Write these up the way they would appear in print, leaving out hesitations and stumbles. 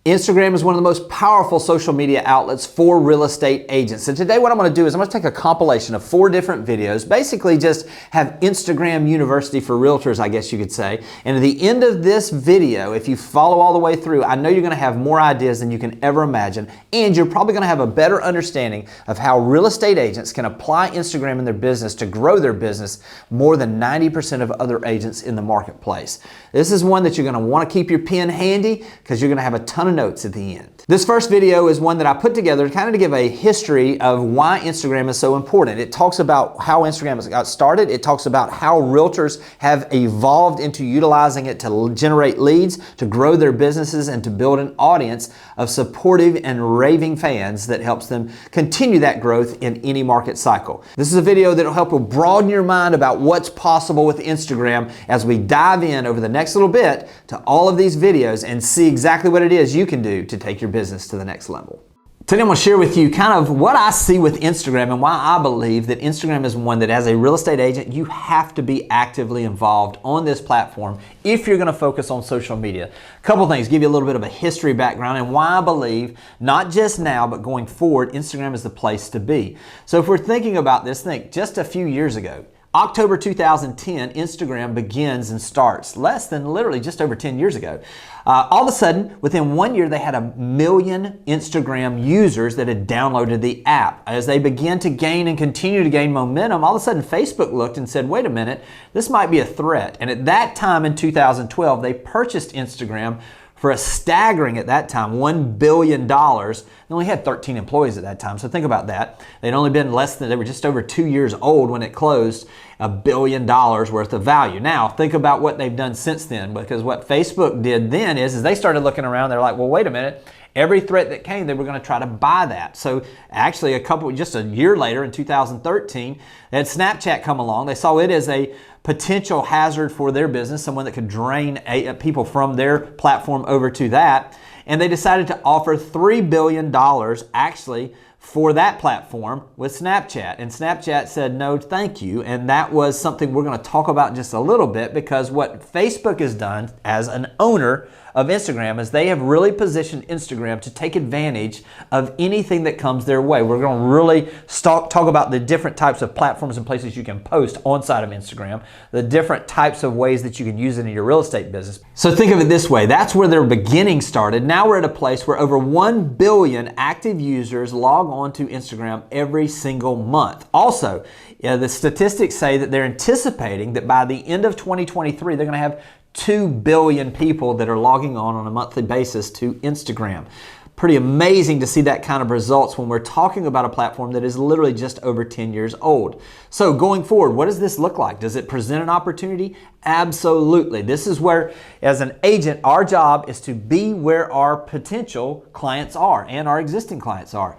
Instagram is one of the most powerful social media outlets for real estate agents. And today what I'm going to do is I'm going to take a compilation of 4 different videos, basically just have Instagram University for Realtors, I guess you could say. And at the end of this video, if you follow all the way through, I know you're going to have more ideas than you can ever imagine. And you're probably going to have a better understanding of how real estate agents can apply Instagram in their business to grow their business more than 90% of other agents in the marketplace. This is one that you're going to want to keep your pen handy because you're going to have a ton of notes at the end. This first video is one that I put together kind of to give a history of why Instagram is so important. It talks about how Instagram has got started. It talks about how realtors have evolved into utilizing it to generate leads, to grow their businesses, and to build an audience of supportive and raving fans that helps them continue that growth in any market cycle. This is a video that will help you broaden your mind about what's possible with Instagram as we dive in over the next little bit to all of these videos and see exactly what it is you can do to take your business to the next level. Today I'm going to share with you kind of what I see with Instagram and why I believe that Instagram is one that as a real estate agent, you have to be actively involved on this platform if you're going to focus on social media. A couple things, give you a little bit of a history background and why I believe, not just now, but going forward, Instagram is the place to be. So if we're thinking about this, think just a few years ago, October 2010, Instagram begins and starts less than literally just over 10 years ago. All of a sudden, within 1 year, they had 1 million Instagram users that had downloaded the app. As they began to gain and continue to gain momentum, all of a sudden Facebook looked and said, wait a minute, this might be a threat. And at that time in 2012, they purchased Instagram for a staggering, at that time, $1 billion. They only had 13 employees at that time, so think about that. They'd only been they were just over 2 years old when it closed, $1 billion worth of value. Now, think about what they've done since then, because what Facebook did then is they started looking around, they're like, well, wait a minute, every threat that came, they were going to try to buy that. So actually just a year later in 2013, they had Snapchat come along. They saw it as a potential hazard for their business, someone that could drain people from their platform over to that. And they decided to offer $3 billion actually for that platform with Snapchat. And Snapchat said, no, thank you. And that was something we're going to talk about in just a little bit, because what Facebook has done as an owner of Instagram is they have really positioned Instagram to take advantage of anything that comes their way. We're going to really talk about the different types of platforms and places you can post on side of Instagram, the different types of ways that you can use it in your real estate business. So think of it this way. That's where their beginning started. Now we're at a place where over 1 billion active users log on to Instagram every single month. Also, the statistics say that they're anticipating that by the end of 2023, they're going to have 2 billion people that are logging on a monthly basis to Instagram. Pretty amazing to see that kind of results when we're talking about a platform that is literally just over 10 years old. So going forward, what does this look like? Does it present an opportunity? Absolutely. This is where, as an agent, our job is to be where our potential clients are and our existing clients are.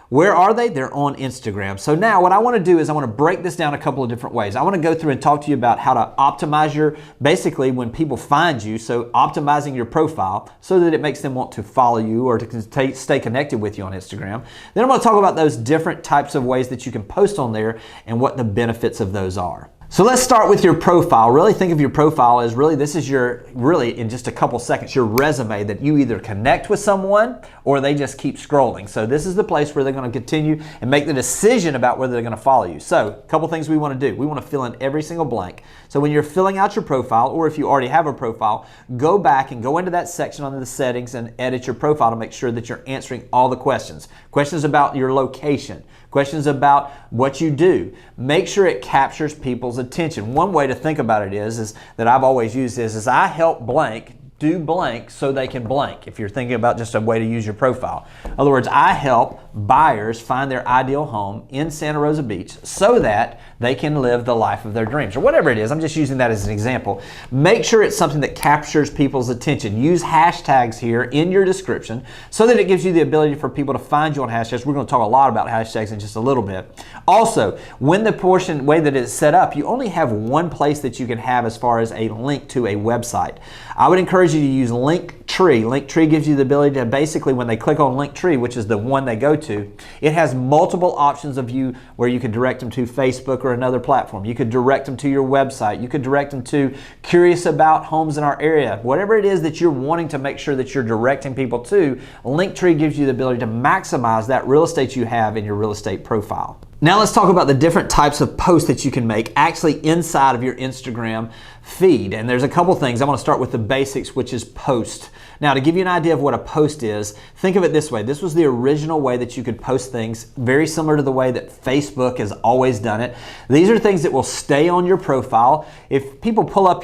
Where are they? They're on Instagram. So now what I want to do is I want to break this down a couple of different ways. I want to go through and talk to you about how to optimize basically when people find you, so optimizing your profile so that it makes them want to follow you or to stay connected with you on Instagram. Then I'm going to talk about those different types of ways that you can post on there and what the benefits of those are. So let's start with your profile. Really think of your profile as this is in just a couple seconds, your resume that you either connect with someone or they just keep scrolling. So this is the place where they're going to continue and make the decision about whether they're going to follow you. So a couple things we want to do. We want to fill in every single blank. So when you're filling out your profile, or if you already have a profile, go back and go into that section under the settings and edit your profile to make sure that you're answering all the questions. Questions about your location, questions about what you do. Make sure it captures people's attention. One way to think about it is that I've always used is I help blank do blank so they can blank, if you're thinking about just a way to use your profile. In other words, I help buyers find their ideal home in Santa Rosa Beach so that they can live the life of their dreams, or whatever it is. I'm just using that as an example. Make sure it's something that captures people's attention. Use hashtags here in your description so that it gives you the ability for people to find you on hashtags. We're going to talk a lot about hashtags in just a little bit. Also, when the way that it's set up, you only have one place that you can have as far as a link to a website. I would encourage you to use Linktree. Linktree gives you the ability to basically, when they click on Linktree, which is the one they go to, it has multiple options of you where you could direct them to Facebook or another platform. You could direct them to your website. You could direct them to curious about homes in our area. Whatever it is that you're wanting to make sure that you're directing people to, Linktree gives you the ability to maximize that real estate you have in your real estate profile. Now let's talk about the different types of posts that you can make actually inside of your Instagram feed. And there's a couple things. I'm going to start with the basics, which is post. Now, to give you an idea of what a post is, think of it this way. This was the original way that you could post things, very similar to the way that Facebook has always done it. These are things that will stay on your profile. If people pull up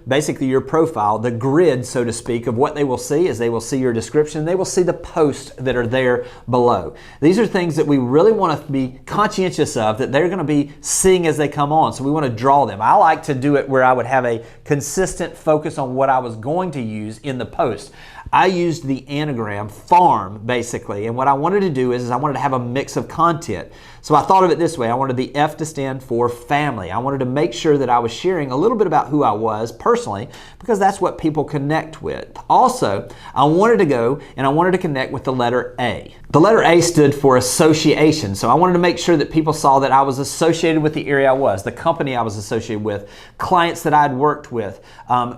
basically your profile, the grid, so to speak, of what they will see is they will see your description. They will see the posts that are there below. These are things that we really want to be conscientious of, that they're going to be seeing as they come on. So we want to draw them. I like to do it where I would have a consistent focus on what I was going to use in the post. I used the anagram farm basically, and what I wanted to do is I wanted to have a mix of content. So I thought of it this way. I wanted the F to stand for family. I wanted to make sure that I was sharing a little bit about who I was personally, because that's what people connect with. Also, I wanted to go and I wanted to connect with the letter A. The letter A stood for association. So I wanted to make sure that people saw that I was associated with the area I was, the company I was associated with, clients that I'd worked with,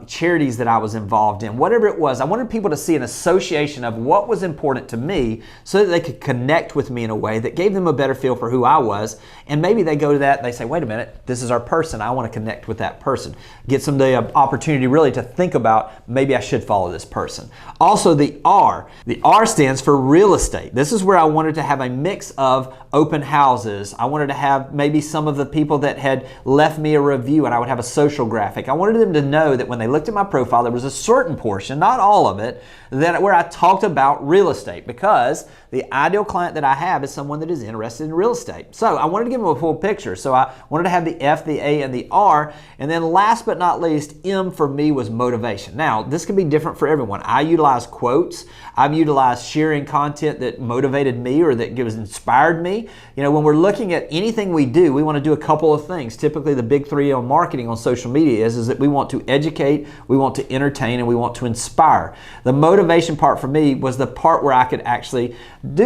charities that I was involved in, whatever it was. I wanted people to see an association of what was important to me so that they could connect with me in a way that gave them a better feel for who I was. And maybe they go to that and they say, wait a minute, this is our person. I want to connect with that person. Gets them the opportunity really to think about, maybe I should follow this person. Also the R. The R stands for real estate. This is where I wanted to have a mix of open houses. I wanted to have maybe some of the people that had left me a review, and I would have a social graphic. I wanted them to know that when they looked at my profile, there was a certain portion, not all of it, where I talked about real estate, because the ideal client that I have is someone that is interested in real estate. So I wanted to give them a full picture. So I wanted to have the F, the A, and the R. And then last but not least, M for me was motivation. Now, this can be different for everyone. I utilize quotes. I've utilized sharing content that motivated me or that inspired me. You know, when we're looking at anything we do, we want to do a couple of things. Typically, the big three on marketing on social media is that we want to educate, we want to entertain, and we want to inspire. The motivation part for me was the part where I could actually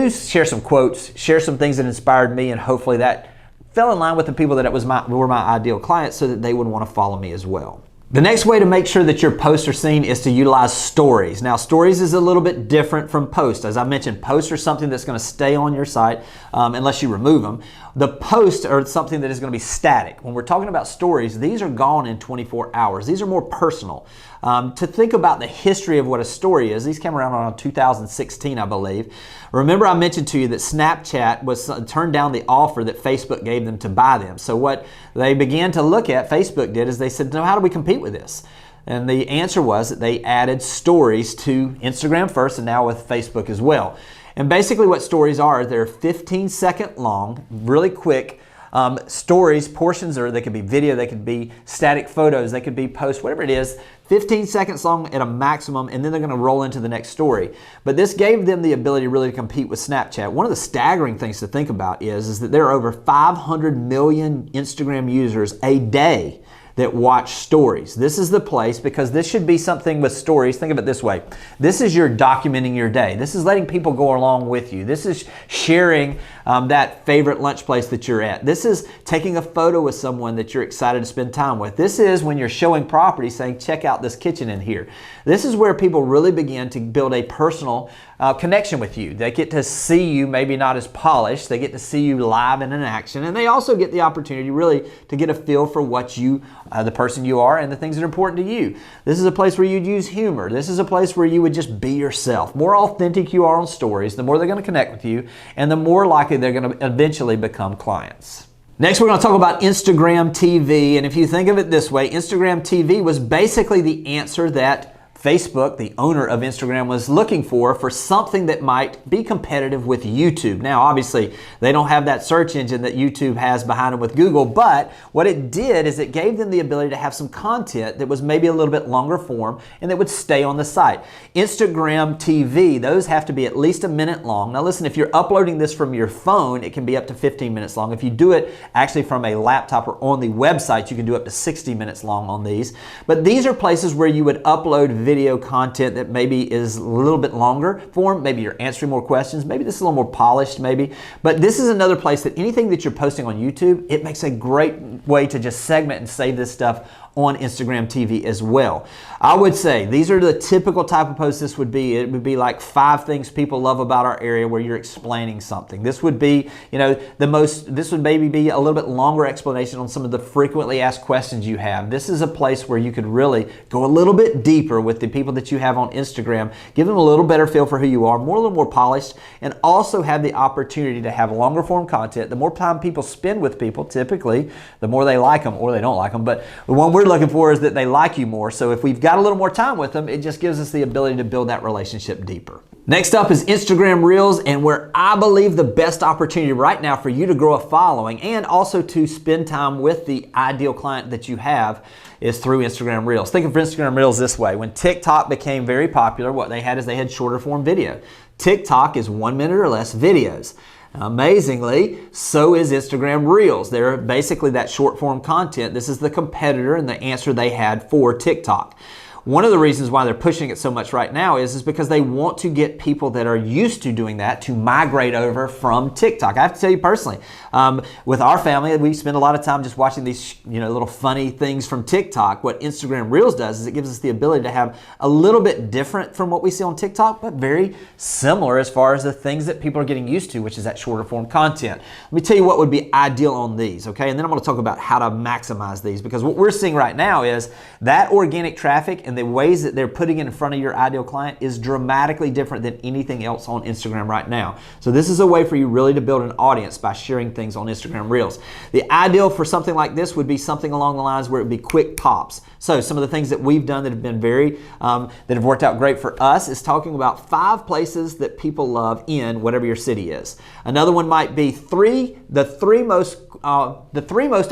share some quotes, share some things that inspired me, and hopefully that fell in line with the people that were my ideal clients so that they would want to follow me as well. The next way to make sure that your posts are seen is to utilize stories. Now, stories is a little bit different from posts. As I mentioned, posts are something that's going to stay on your site unless you remove them. The posts are something that is going to be static. When we're talking about stories, these are gone in 24 hours. These are more personal. To think about the history of what a story is, these came around around 2016, I believe. Remember I mentioned to you that Snapchat was turned down the offer that Facebook gave them to buy them. So what they began to look at, Facebook did, is they said, no, how do we compete with this? And the answer was that they added stories to Instagram first and now with Facebook as well. And basically what stories are, they're 15-second long, really quick stories, portions, or they could be video, they could be static photos, they could be posts, whatever it is, 15 seconds long at a maximum, and then they're going to roll into the next story. But this gave them the ability really to compete with Snapchat. One of the staggering things to think about is that there are over 500 million Instagram users a day that watch stories. This is the place, because this should be something with stories. Think of it this way. This is your documenting your day. This is letting people go along with you. This is sharing that favorite lunch place that you're at. This is taking a photo with someone that you're excited to spend time with. This is when you're showing property saying, check out this kitchen in here. This is where people really begin to build a personal connection with you. They get to see you, maybe not as polished. They get to see you live and in action. And they also get the opportunity really to get a feel for what you, the person you are, and the things that are important to you. This is a place where you'd use humor. This is a place where you would just be yourself. More authentic you are on stories, the more they're going to connect with you, and the more likely they're going to eventually become clients. Next, we're going to talk about Instagram TV. And if you think of it this way, Instagram TV was basically the answer that Facebook, the owner of Instagram, was looking for something that might be competitive with YouTube. Now, obviously, they don't have that search engine that YouTube has behind them with Google, but what it did is it gave them the ability to have some content that was maybe a little bit longer form and that would stay on the site. Instagram TV, those have to be at least a minute long. Now listen, if you're uploading this from your phone, it can be up to 15 minutes long. If you do it actually from a laptop or on the website, you can do up to 60 minutes long on these. But these are places where you would upload video content that maybe is a little bit longer form. Maybe you're answering more questions. Maybe this is a little more polished maybe. But this is another place that anything that you're posting on YouTube, it makes a great way to just segment and save this stuff on Instagram TV as well. I would say these are the typical type of posts this would be. It would be like 5 things people love about our area where you're explaining something. This would be, you know, this would maybe be a little bit longer explanation on some of the frequently asked questions you have. This is a place where you could really go a little bit deeper with the people that you have on Instagram, give them a little better feel for who you are, a little more polished, and also have the opportunity to have longer form content. The more time people spend with people, typically, the more they like them or they don't like them. But the one we're looking for is that they like you more. So if we've got a little more time with them, it just gives us the ability to build that relationship deeper. Next up is Instagram Reels, and where I believe the best opportunity right now for you to grow a following and also to spend time with the ideal client that you have is through Instagram Reels. Think of Instagram Reels this way. When TikTok became very popular, what they had is they had shorter form video. TikTok is 1 minute or less videos. Amazingly, so is Instagram Reels. They're basically that short form content. This is the competitor and the answer they had for TikTok. One of the reasons why they're pushing it so much right now is because they want to get people that are used to doing that to migrate over from TikTok. I have to tell you personally, with our family, we spend a lot of time just watching these, you know, little funny things from TikTok. What Instagram Reels does is it gives us the ability to have a little bit different from what we see on TikTok, but very similar as far as the things that people are getting used to, which is that shorter form content. Let me tell you what would be ideal on these, okay? And then I'm going to talk about how to maximize these, because what we're seeing right now is that organic traffic and the ways that they're putting it in front of your ideal client is dramatically different than anything else on Instagram right now. So this is a way for you really to build an audience by sharing things on Instagram Reels. The ideal for something like this would be something along the lines where it would be quick pops. So some of the things that we've done that have been that have worked out great for us is talking about 5 places that people love in whatever your city is. Another one might be the three most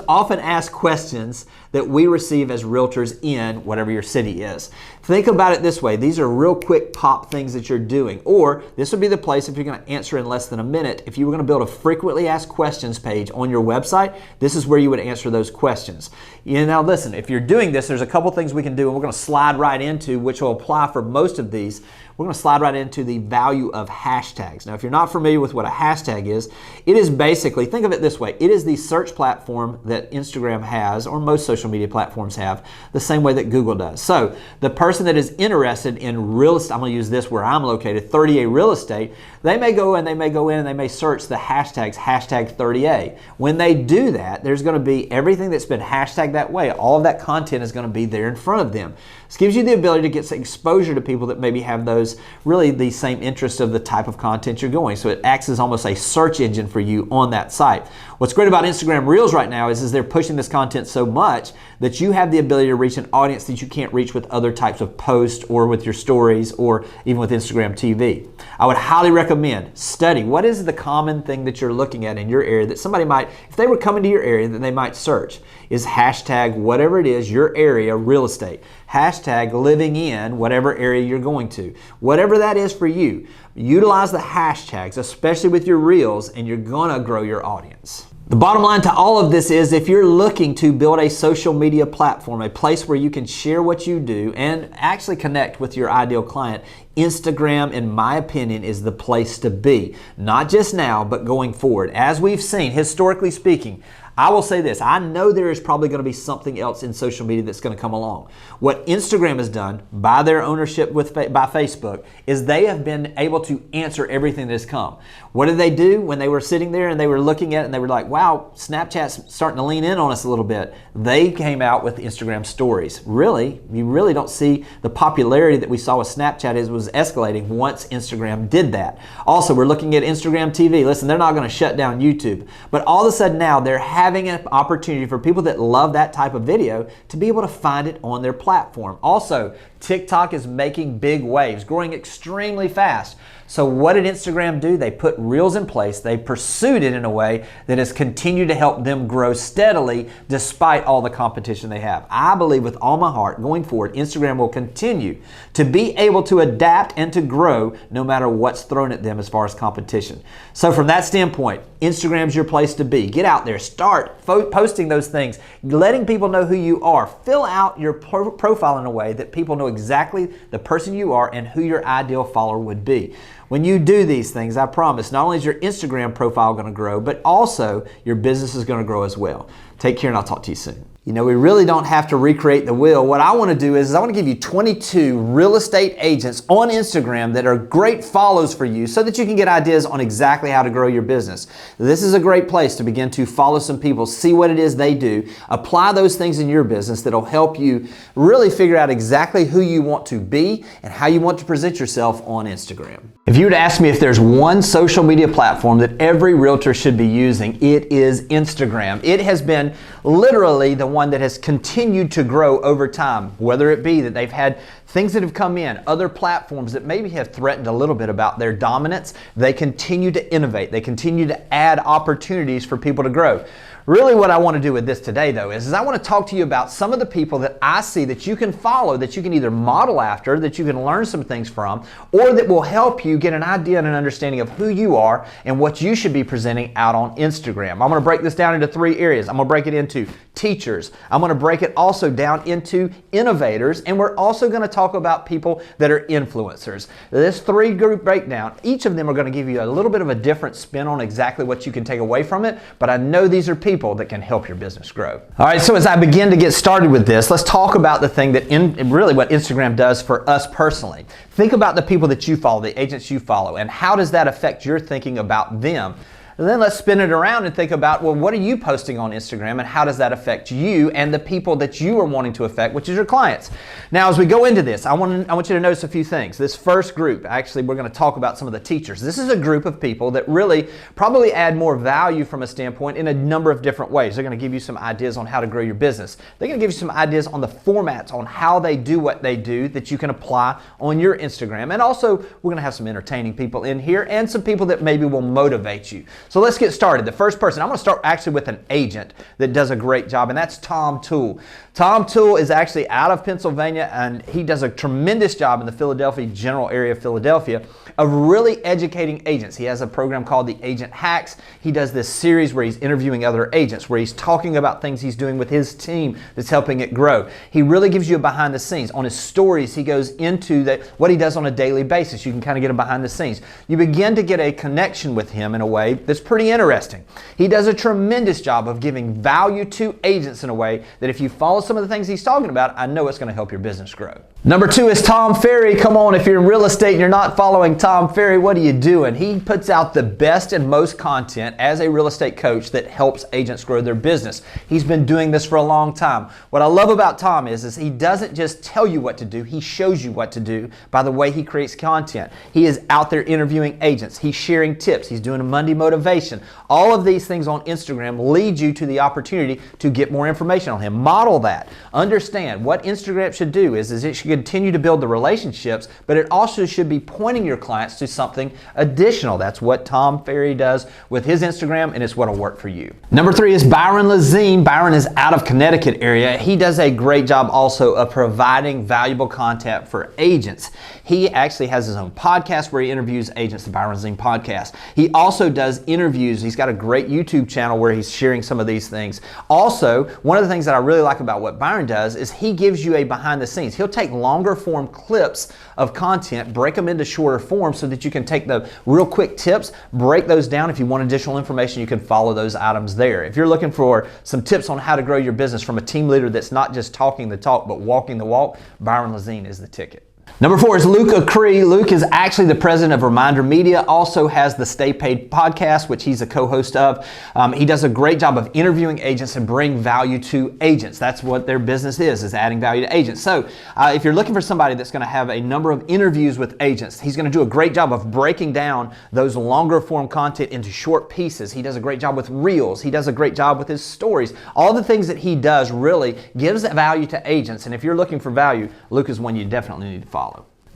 often asked questions that we receive as realtors in whatever your city is. Think about it this way. These are real quick pop things that you're doing. Or this would be the place if you're going to answer in less than a minute. If you were going to build a frequently asked questions page on your website, this is where you would answer those questions. Now listen, if you're doing this, there's a couple things we can do, and we're going to slide right into, which will apply for most of these. We're going to slide right into the value of hashtags. Now, if you're not familiar with what a hashtag is, it is basically, think of it this way. It is the search platform that Instagram has, or most social media platforms have, the same way that Google does. So the person that is interested in real estate, I'm going to use this where I'm located, 30A real estate, they may go in and they may search the hashtags, hashtag 30A. When they do that, there's going to be everything that's been hashtagged that way. All of that content is going to be there in front of them. This gives you the ability to get some exposure to people that maybe have those really the same interest of the type of content you're going. So it acts as almost a search engine for you on that site. What's great about Instagram Reels right now is they're pushing this content so much that you have the ability to reach an audience that you can't reach with other types of posts or with your stories or even with Instagram TV. I would highly recommend study what is the common thing that you're looking at in your area that somebody might, if they were coming to your area, that they might search is hashtag whatever it is, your area real estate. Hashtag living in whatever area you're going to. Whatever that is for you, utilize the hashtags, especially with your reels, and you're gonna grow your audience. The bottom line to all of this is if you're looking to build a social media platform, a place where you can share what you do and actually connect with your ideal client, Instagram, in my opinion, is the place to be. Not just now, but going forward. As we've seen, historically speaking, I will say this, I know there is probably going to be something else in social media that's going to come along. What Instagram has done by their ownership by Facebook is they have been able to answer everything that has come. What did they do when they were sitting there and they were looking at it and they were like, wow, Snapchat's starting to lean in on us a little bit. They came out with Instagram stories. Really, you really don't see the popularity that we saw with Snapchat as was escalating once Instagram did that. Also, we're looking at Instagram TV. Listen, they're not going to shut down YouTube, but all of a sudden now they're having an opportunity for people that love that type of video to be able to find it on their platform. Also, TikTok is making big waves, growing extremely fast. So what did Instagram do? They put Reels in place. They pursued it in a way that has continued to help them grow steadily despite all the competition they have. I believe with all my heart going forward, Instagram will continue to be able to adapt and to grow no matter what's thrown at them as far as competition. So from that standpoint, Instagram's your place to be. Get out there, start posting those things, letting people know who you are. Fill out your profile in a way that people know exactly the person you are and who your ideal follower would be. When you do these things, I promise, not only is your Instagram profile going to grow, but also your business is going to grow as well. Take care, and I'll talk to you soon. You know, we really don't have to recreate the wheel. What I want to do is I want to give you 22 real estate agents on Instagram that are great follows for you so that you can get ideas on exactly how to grow your business. This is a great place to begin to follow some people, see what it is they do, apply those things in your business that'll help you really figure out exactly who you want to be and how you want to present yourself on Instagram. If you were to ask me if there's one social media platform that every realtor should be using, it is Instagram. It has been literally the one that has continued to grow over time, whether it be that they've had things that have come in, other platforms that maybe have threatened a little bit about their dominance. They continue to innovate. They continue to add opportunities for people to grow. Really what I want to do with this today though is I want to talk to you about some of the people that I see that you can follow, that you can either model after, that you can learn some things from, or that will help you get an idea and an understanding of who you are and what you should be presenting out on Instagram. I'm going to break this down into 3 areas. I'm going to break it into teachers. I'm going to break it also down into innovators, and we're also going to talk about people that are influencers. This 3-group breakdown, each of them are going to give you a little bit of a different spin on exactly what you can take away from it, but I know these are people that can help your business grow. All right, so as I begin to get started with this, let's talk about the thing that really what Instagram does for us personally. Think about the people that you follow, the agents you follow, and how does that affect your thinking about them? And then let's spin it around and think about, well, what are you posting on Instagram and how does that affect you and the people that you are wanting to affect, which is your clients? Now, as we go into this, I want you to notice a few things. This first group, actually, we're going to talk about some of the teachers. This is a group of people that really probably add more value from a standpoint in a number of different ways. They're going to give you some ideas on how to grow your business. They're going to give you some ideas on the formats, on how they do what they do that you can apply on your Instagram. And also, we're going to have some entertaining people in here and some people that maybe will motivate you. So let's get started. The first person, I'm going to start actually with an agent that does a great job, and that's Tom Toole. Tom Toole is actually out of Pennsylvania, and he does a tremendous job in the Philadelphia general area of Philadelphia of really educating agents. He has a program called the Agent Hacks. He does this series where he's interviewing other agents, where he's talking about things he's doing with his team that's helping it grow. He really gives you a behind the scenes. On his stories, he goes into what he does on a daily basis. You can kind of get a behind the scenes. You begin to get a connection with him in a way that's pretty interesting. He does a tremendous job of giving value to agents in a way that if you follow some of the things he's talking about, I know it's going to help your business grow. Number 2 is Tom Ferry. Come on, if you're in real estate and you're not following Tom Ferry, what are you doing? He puts out the best and most content as a real estate coach that helps agents grow their business. He's been doing this for a long time. What I love about Tom is he doesn't just tell you what to do, he shows you what to do by the way he creates content. He is out there interviewing agents. He's sharing tips. He's doing a Monday motivation. All of these things on Instagram lead you to the opportunity to get more information on him. Model that. Understand what Instagram should do is it should continue to build the relationships, but it also should be pointing your clients to something additional. That's what Tom Ferry does with his Instagram, and it's what will work for you. Number 3 is Byron Lazine. Byron is out of Connecticut area. He does a great job also of providing valuable content for agents. He actually has his own podcast where he interviews agents, the Byron Lazine podcast. He also does interviews. He's got a great YouTube channel where he's sharing some of these things. Also, one of the things that I really like about what Byron does is he gives you a behind the scenes. He'll take longer form clips of content, break them into shorter forms so that you can take the real quick tips, break those down. If you want additional information, you can follow those items there. If you're looking for some tips on how to grow your business from a team leader that's not just talking the talk but walking the walk, Byron Lazine is the ticket. Number 4 is Luke Acree. Luke is actually the president of Reminder Media, also has the Stay Paid podcast, which he's a co-host of. He does a great job of interviewing agents and bring value to agents. That's what their business is adding value to agents. So if you're looking for somebody that's going to have a number of interviews with agents, he's going to do a great job of breaking down those longer form content into short pieces. He does a great job with reels. He does a great job with his stories. All the things that he does really gives value to agents. And if you're looking for value, Luke is one you definitely need to follow.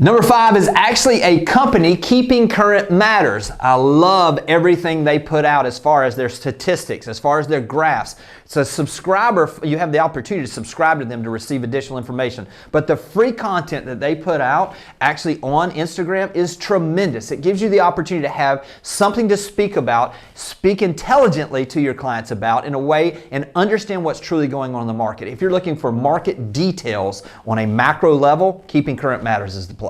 Number 5 is actually a company keeping current matters. I love everything they put out as far as their statistics, as far as their graphs. So subscriber, you have the opportunity to subscribe to them to receive additional information. But the free content that they put out actually on Instagram is tremendous. It gives you the opportunity to have something to speak about, speak intelligently to your clients about in a way and understand what's truly going on in the market. If you're looking for market details on a macro level, Keeping Current Matters is the place.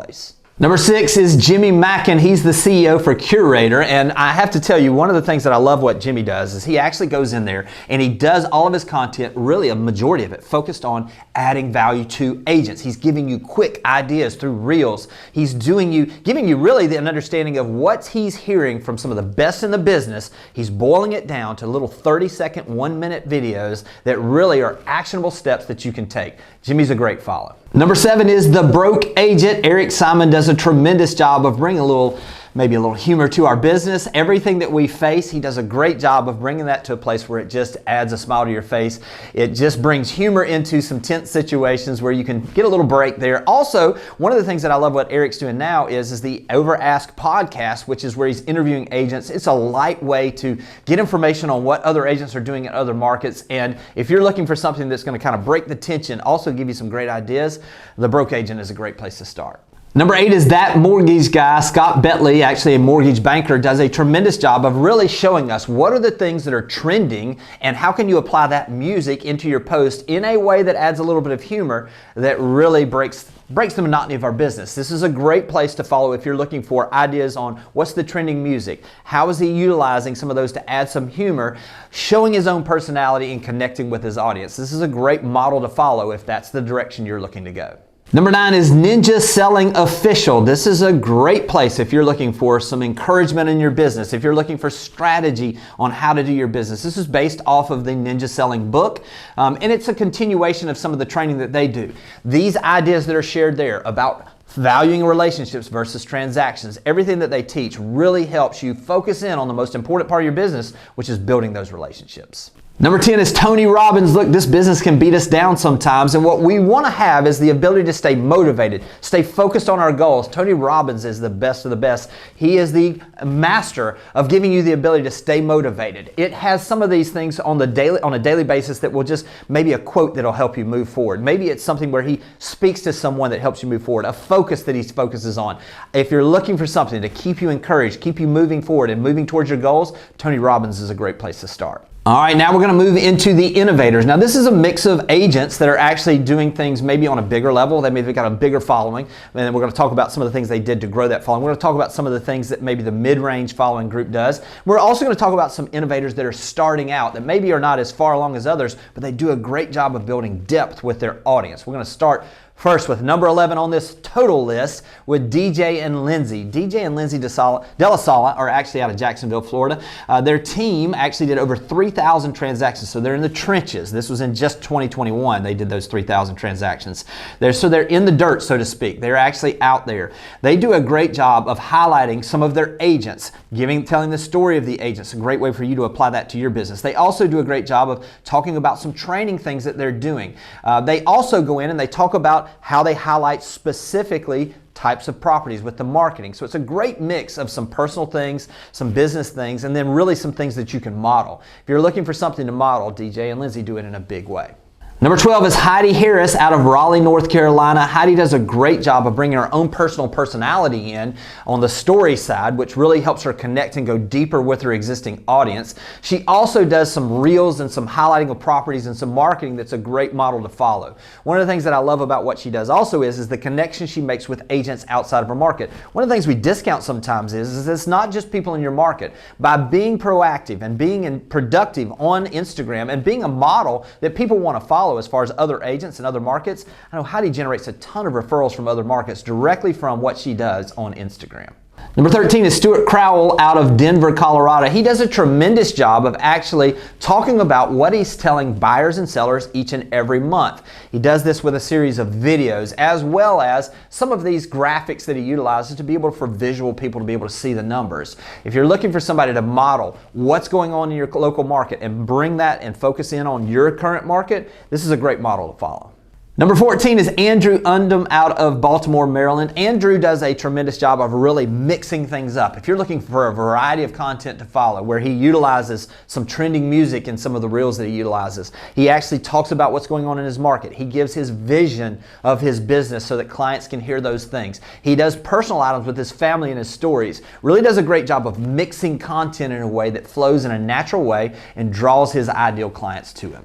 Number 6 is Jimmy Mackin. He's the CEO for Curator, and I have to tell you, one of the things that I love what Jimmy does is he actually goes in there and he does all of his content, really a majority of it, focused on adding value to agents. He's giving you quick ideas through Reels. He's giving you really an understanding of what he's hearing from some of the best in the business. He's boiling it down to little 30-second, 1-minute videos that really are actionable steps that you can take. Jimmy's a great follow. Number 7 is The Broke Agent. Eric Simon does a tremendous job of bringing maybe a little humor to our business. Everything that we face, he does a great job of bringing that to a place where it just adds a smile to your face. It just brings humor into some tense situations where you can get a little break there. Also, one of the things that I love what Eric's doing now is the Over Ask podcast, which is where he's interviewing agents. It's a light way to get information on what other agents are doing in other markets. And if you're looking for something that's going to kind of break the tension, also give you some great ideas, The Broke Agent is a great place to start. Number 8 is That Mortgage Guy. Scott Bentley, actually a mortgage banker, does a tremendous job of really showing us what are the things that are trending and how can you apply that music into your post in a way that adds a little bit of humor that really breaks the monotony of our business. This is a great place to follow if you're looking for ideas on what's the trending music. How is he utilizing some of those to add some humor, showing his own personality and connecting with his audience. This is a great model to follow if that's the direction you're looking to go. Number 9 is Ninja Selling Official. This is a great place if you're looking for some encouragement in your business, if you're looking for strategy on how to do your business. This is based off of the Ninja Selling book, and it's a continuation of some of the training that they do. These ideas that are shared there about valuing relationships versus transactions, everything that they teach really helps you focus in on the most important part of your business, which is building those relationships. Number 10 is Tony Robbins. Look, this business can beat us down sometimes, and what we want to have is the ability to stay motivated, stay focused on our goals. Tony Robbins is the best of the best. He is the master of giving you the ability to stay motivated. It has some of these things on a daily basis that will just maybe a quote that'll help you move forward. Maybe it's something where he speaks to someone that helps you move forward, a focus that he focuses on. If you're looking for something to keep you encouraged, keep you moving forward and moving towards your goals, Tony Robbins is a great place to start. All right, now we're going to move into the innovators. Now, this is a mix of agents that are actually doing things maybe on a bigger level. They maybe got a bigger following. And then we're going to talk about some of the things they did to grow that following. We're going to talk about some of the things that maybe the mid-range following group does. We're also going to talk about some innovators that are starting out that maybe are not as far along as others, but they do a great job of building depth with their audience. We're going to start first with number 11 on this total list with DJ and Lindsay. DJ and Lindsay De La Sala are actually out of Jacksonville, Florida. Their team actually did over 3,000 transactions, so they're in the trenches. This was in just 2021. They did those 3,000 transactions. So they're in the dirt, so to speak. They're actually out there. They do a great job of highlighting some of their agents, telling the story of the agents. A great way for you to apply that to your business. They also do a great job of talking about some training things that they're doing. They also go in and they talk about how they highlight specifically types of properties with the marketing. So it's a great mix of some personal things, some business things, and then really some things that you can model. If you're looking for something to model, DJ and Lindsay do it in a big way. Number 12 is Heidi Harris out of Raleigh, North Carolina. Heidi does a great job of bringing her own personal personality in on the story side, which really helps her connect and go deeper with her existing audience. She also does some reels and some highlighting of properties and some marketing that's a great model to follow. One of the things that I love about what she does also is the connection she makes with agents outside of her market. One of the things we discount sometimes is it's not just people in your market. By being proactive and being productive on Instagram and being a model that people want to follow as far as other agents and other markets, I know Heidi generates a ton of referrals from other markets directly from what she does on Instagram. Number 13 is Stuart Crowell out of Denver, Colorado. He does a tremendous job of actually talking about what he's telling buyers and sellers each and every month. He does this with a series of videos as well as some of these graphics that he utilizes to be able for visual people to be able to see the numbers. If you're looking for somebody to model what's going on in your local market and bring that and focus in on your current market, this is a great model to follow. Number 14 is Andrew Undum out of Baltimore, Maryland. Andrew does a tremendous job of really mixing things up. If you're looking for a variety of content to follow, where he utilizes some trending music in some of the reels that he utilizes, he actually talks about what's going on in his market. He gives his vision of his business so that clients can hear those things. He does personal items with his family and his stories. Really does a great job of mixing content in a way that flows in a natural way and draws his ideal clients to him.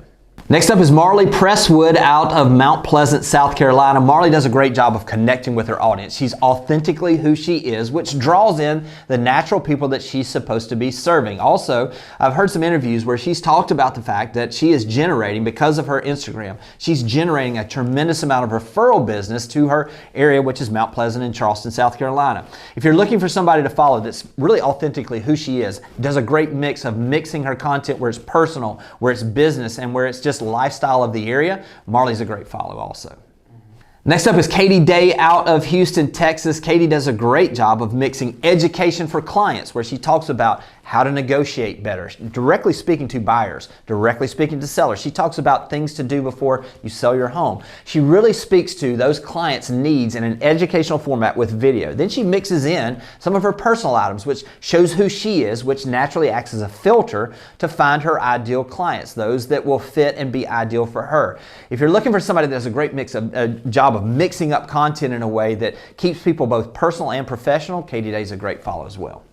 Next up is Marley Presswood out of Mount Pleasant, South Carolina. Marley does a great job of connecting with her audience. She's authentically who she is, which draws in the natural people that she's supposed to be serving. Also, I've heard some interviews where she's talked about the fact that she is generating, because of her Instagram, she's generating a tremendous amount of referral business to her area, which is Mount Pleasant and Charleston, South Carolina. If you're looking for somebody to follow that's really authentically who she is, does a great mix of mixing her content where it's personal, where it's business, and where it's just lifestyle of the area, Marley's a great follow also. Next up is Katie Day out of Houston, Texas. Katie does a great job of mixing education for clients, where she talks about how to negotiate better, directly speaking to buyers, directly speaking to sellers. She talks about things to do before you sell your home. She really speaks to those clients' needs in an educational format with video. Then she mixes in some of her personal items, which shows who she is, which naturally acts as a filter to find her ideal clients, those that will fit and be ideal for her. If you're looking for somebody that does a great job of mixing up content in a way that keeps people both personal and professional, Katie Day's a great follow as well.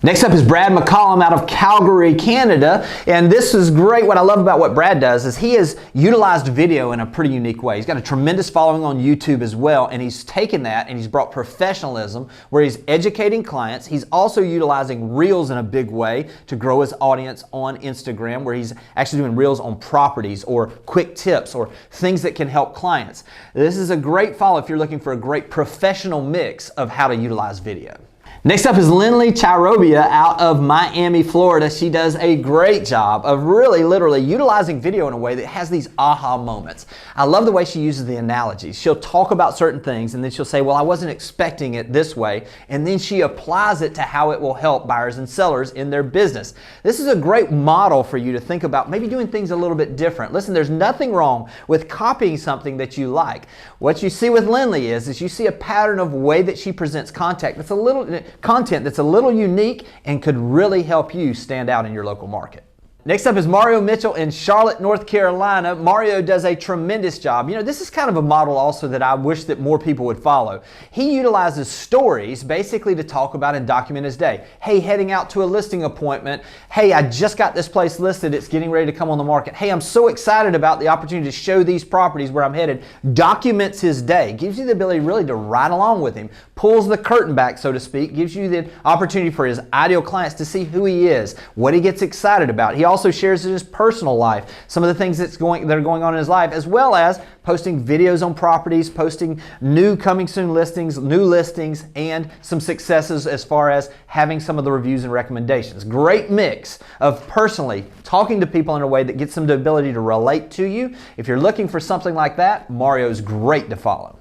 Next up is Brad McCollum out of Calgary, Canada, and this is great. What I love about what Brad does is he has utilized video in a pretty unique way. He's got a tremendous following on YouTube as well, and he's taken that and he's brought professionalism where he's educating clients. He's also utilizing Reels in a big way to grow his audience on Instagram, where he's actually doing Reels on properties or quick tips or things that can help clients. This is a great follow if you're looking for a great professional mix of how to utilize video. Next up is Lindley Chirobia out of Miami, Florida. She does a great job of really literally utilizing video in a way that has these aha moments. I love the way she uses the analogies. She'll talk about certain things and then she'll say, well, I wasn't expecting it this way. And then she applies it to how it will help buyers and sellers in their business. This is a great model for you to think about maybe doing things a little bit different. Listen, there's nothing wrong with copying something that you like. What you see with Lindley is you see a pattern of way that she presents content that's a little unique and could really help you stand out in your local market. Next up is Mario Mitchell in Charlotte, North Carolina. Mario does a tremendous job. You know, this is kind of a model also that I wish that more people would follow. He utilizes stories basically to talk about and document his day. Hey, heading out to a listing appointment. Hey, I just got this place listed. It's getting ready to come on the market. Hey, I'm so excited about the opportunity to show these properties where I'm headed. Documents his day. Gives you the ability really to ride along with him. Pulls the curtain back, so to speak. Gives you the opportunity for his ideal clients to see who he is, what he gets excited about. He also shares his personal life, some of the things that are going on in his life, as well as posting videos on properties, posting new coming soon listings, new listings, and some successes as far as having some of the reviews and recommendations. Great mix of personally talking to people in a way that gets them the ability to relate to you. If you're looking for something like that, Mario's great to follow.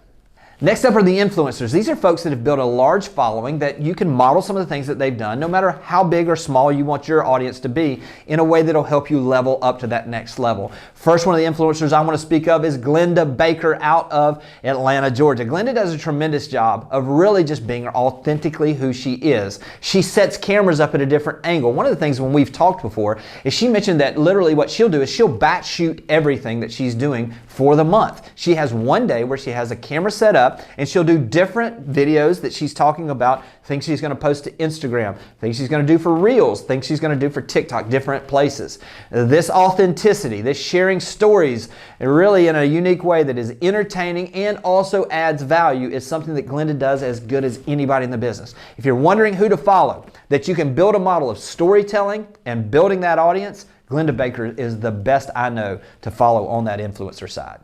Next up are the influencers. These are folks that have built a large following that you can model some of the things that they've done, no matter how big or small you want your audience to be, in a way that'll help you level up to that next level. First one of the influencers I want to speak of is Glenda Baker out of Atlanta, Georgia. Glenda does a tremendous job of really just being authentically who she is. She sets cameras up at a different angle. One of the things when we've talked before is she mentioned that literally what she'll do is she'll batch shoot everything that she's doing for the month. She has one day where she has a camera set up and she'll do different videos that she's talking about, things she's going to post to Instagram, things she's going to do for Reels, things she's going to do for TikTok, different places. This authenticity, this sharing stories, really in a unique way that is entertaining and also adds value is something that Glenda does as good as anybody in the business. If you're wondering who to follow, that you can build a model of storytelling and building that audience, Glenda Baker is the best I know to follow on that influencer side.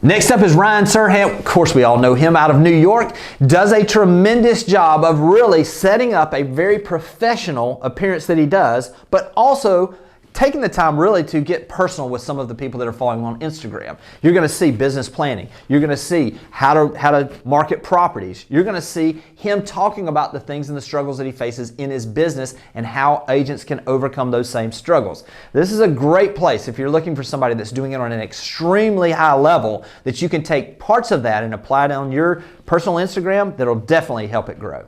Next up is Ryan Serhant. Of course, we all know him out of New York. Does a tremendous job of really setting up a very professional appearance that he does, but also taking the time really to get personal with some of the people that are following on Instagram. You're going to see business planning. You're going to see how to market properties. You're going to see him talking about the things and the struggles that he faces in his business and how agents can overcome those same struggles. This is a great place if you're looking for somebody that's doing it on an extremely high level, that you can take parts of that and apply it on your personal Instagram. That'll definitely help it grow.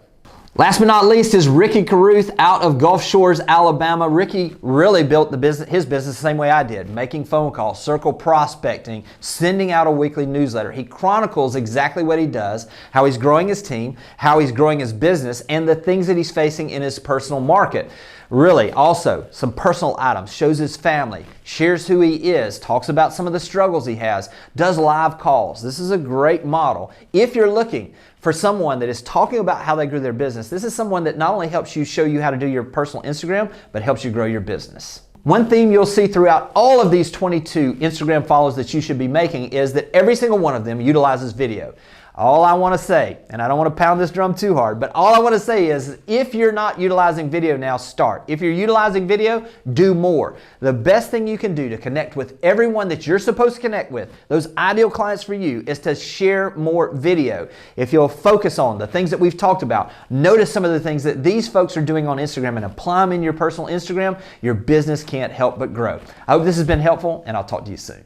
Last but not least is Ricky Caruth out of Gulf Shores, Alabama. Ricky really built his business the same way I did, making phone calls, circle prospecting, sending out a weekly newsletter. He chronicles exactly what he does, how he's growing his team, how he's growing his business, and the things that he's facing in his personal market. Really, also, some personal items, shows his family, shares who he is, talks about some of the struggles he has, does live calls. This is a great model. If you're looking for someone that is talking about how they grew their business, this is someone that not only helps you show you how to do your personal Instagram, but helps you grow your business. One theme you'll see throughout all of these 22 Instagram follows that you should be making is that every single one of them utilizes video. All I want to say, and I don't want to pound this drum too hard, but all I want to say is if you're not utilizing video now, start. If you're utilizing video, do more. The best thing you can do to connect with everyone that you're supposed to connect with, those ideal clients for you, is to share more video. If you'll focus on the things that we've talked about, notice some of the things that these folks are doing on Instagram and apply them in your personal Instagram, your business can't help but grow. I hope this has been helpful, and I'll talk to you soon.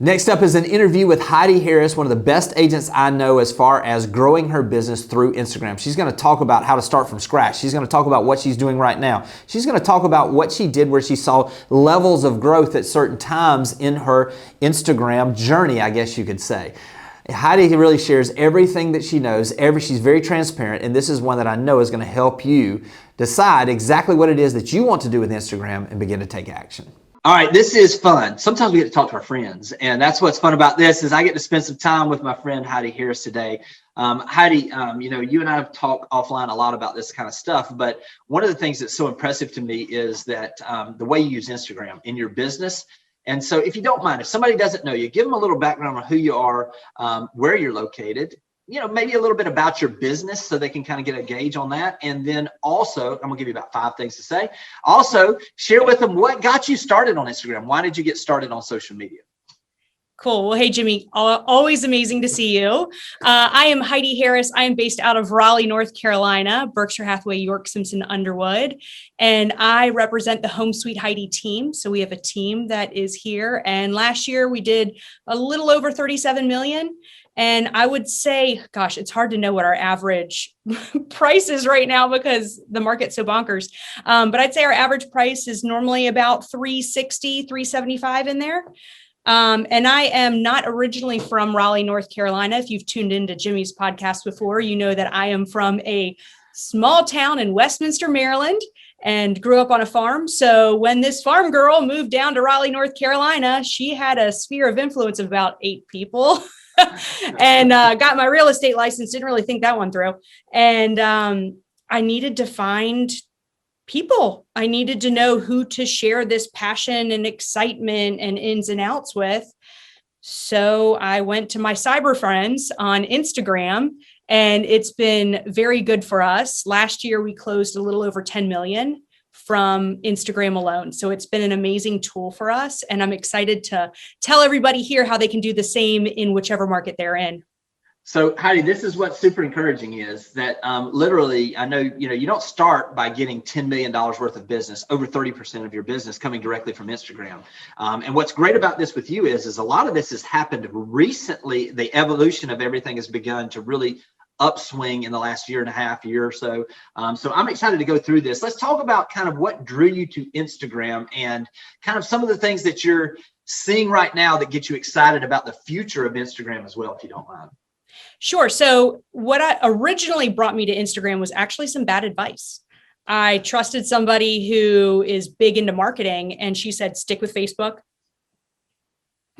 Next up is an interview with Heidi Harris, one of the best agents I know as far as growing her business through Instagram. She's going to talk about how to start from scratch. She's going to talk about what she's doing right now. She's going to talk about what she did where she saw levels of growth at certain times in her Instagram journey, I guess you could say. Heidi really shares everything that she knows. She's very transparent, and this is one that I know is going to help you decide exactly what it is that you want to do with Instagram and begin to take action. All right, this is fun. Sometimes we get to talk to our friends, and that's what's fun about this is I get to spend some time with my friend Heidi Harris today. Heidi, you and I have talked offline a lot about this kind of stuff, but one of the things that's so impressive to me is that the way you use Instagram in your business. And so if you don't mind, if somebody doesn't know you, give them a little background on who you are, where you're located, maybe a little bit about your business so they can kind of get a gauge on that. And then also, I'm gonna give you about 5 things to say. Also, share with them what got you started on Instagram. Why did you get started on social media? Cool. Well, hey, Jimmy, always amazing to see you. I am Heidi Harris. I am based out of Raleigh, North Carolina, Berkshire Hathaway, York, Simpson, Underwood, and I represent the Home Sweet Heidi team. So we have a team that is here. And last year we did a little over 37 million. And I would say, gosh, it's hard to know what our average price is right now because the market's so bonkers. But I'd say our average price is normally about 360, 375 in there. And I am not originally from Raleigh, North Carolina. If you've tuned into Jimmy's podcast before, you know that I am from a small town in Westminster, Maryland, and grew up on a farm. So when this farm girl moved down to Raleigh, North Carolina, she had a sphere of influence of about 8 people. And got my real estate license, didn't really think that one through. And I needed to find people. I needed to know who to share this passion and excitement and ins and outs with. So I went to my cyber friends on Instagram, and it's been very good for us. Last year, we closed a little over 10 million from Instagram alone. So it's been an amazing tool for us. And I'm excited to tell everybody here how they can do the same in whichever market they're in. So Heidi, this is what's super encouraging is that literally, I know, you don't start by getting $10 million worth of business, over 30% of your business coming directly from Instagram. And what's great about this with you is a lot of this has happened recently. The evolution of everything has begun to really upswing in the last year or so. So I'm excited to go through this. Let's talk about kind of what drew you to Instagram and kind of some of the things that you're seeing right now that get you excited about the future of Instagram as well, if you don't mind. Sure. So what originally brought me to Instagram was actually some bad advice. I trusted somebody who is big into marketing, and she said, stick with Facebook.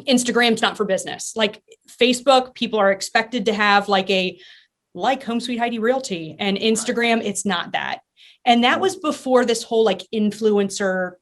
Instagram's not for business. Like Facebook, people are expected to have like Home Sweet Heidi Realty, and Instagram, it's not that. And that was before this whole like influencer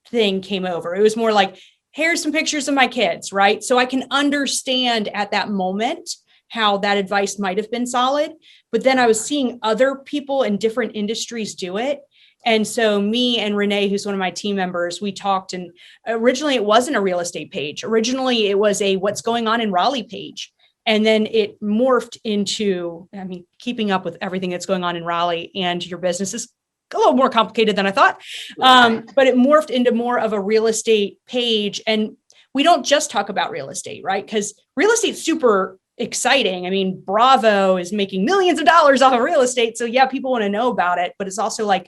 thing came over. It was more like, here's some pictures of my kids, right? So I can understand at that moment how that advice might have been solid, but then I was seeing other people in different industries do it. And so me and Renee, who's one of my team members, we talked, and originally it wasn't a real estate page. Originally it was a what's going on in Raleigh page. And then it morphed into, I mean, keeping up with everything that's going on in Raleigh and your business is a little more complicated than I thought. But it morphed into more of a real estate page. And we don't just talk about real estate, right? Because real estate's super exciting. I mean, Bravo is making millions of dollars off of real estate. So yeah, people want to know about it, but it's also like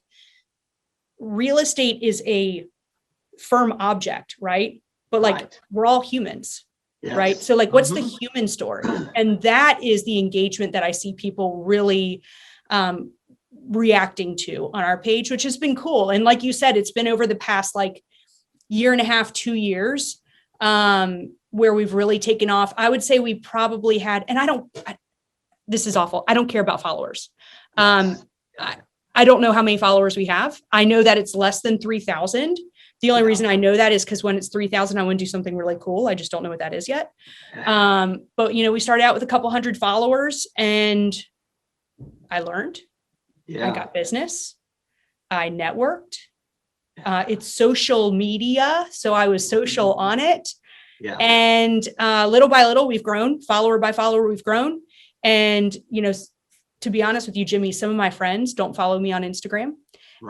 real estate is a firm object, right? But like we're all humans, right? So like, what's the human story? And that is the engagement that I see people really reacting to on our page, which has been cool. And like you said, it's been over the past like year and a half, 2 years, where we've really taken off. I would say we probably had, and this is awful. I don't care about followers. I don't know how many followers we have. I know that it's less than 3,000. The only reason I know that is because when it's 3,000, I want to do something really cool. I just don't know what that is yet. But we started out with a couple hundred followers, and I learned. I got business. I networked. It's social media, so I was social on it. And little by little, we've grown. Follower by follower, we've grown. And to be honest with you, Jimmy, some of my friends don't follow me on Instagram,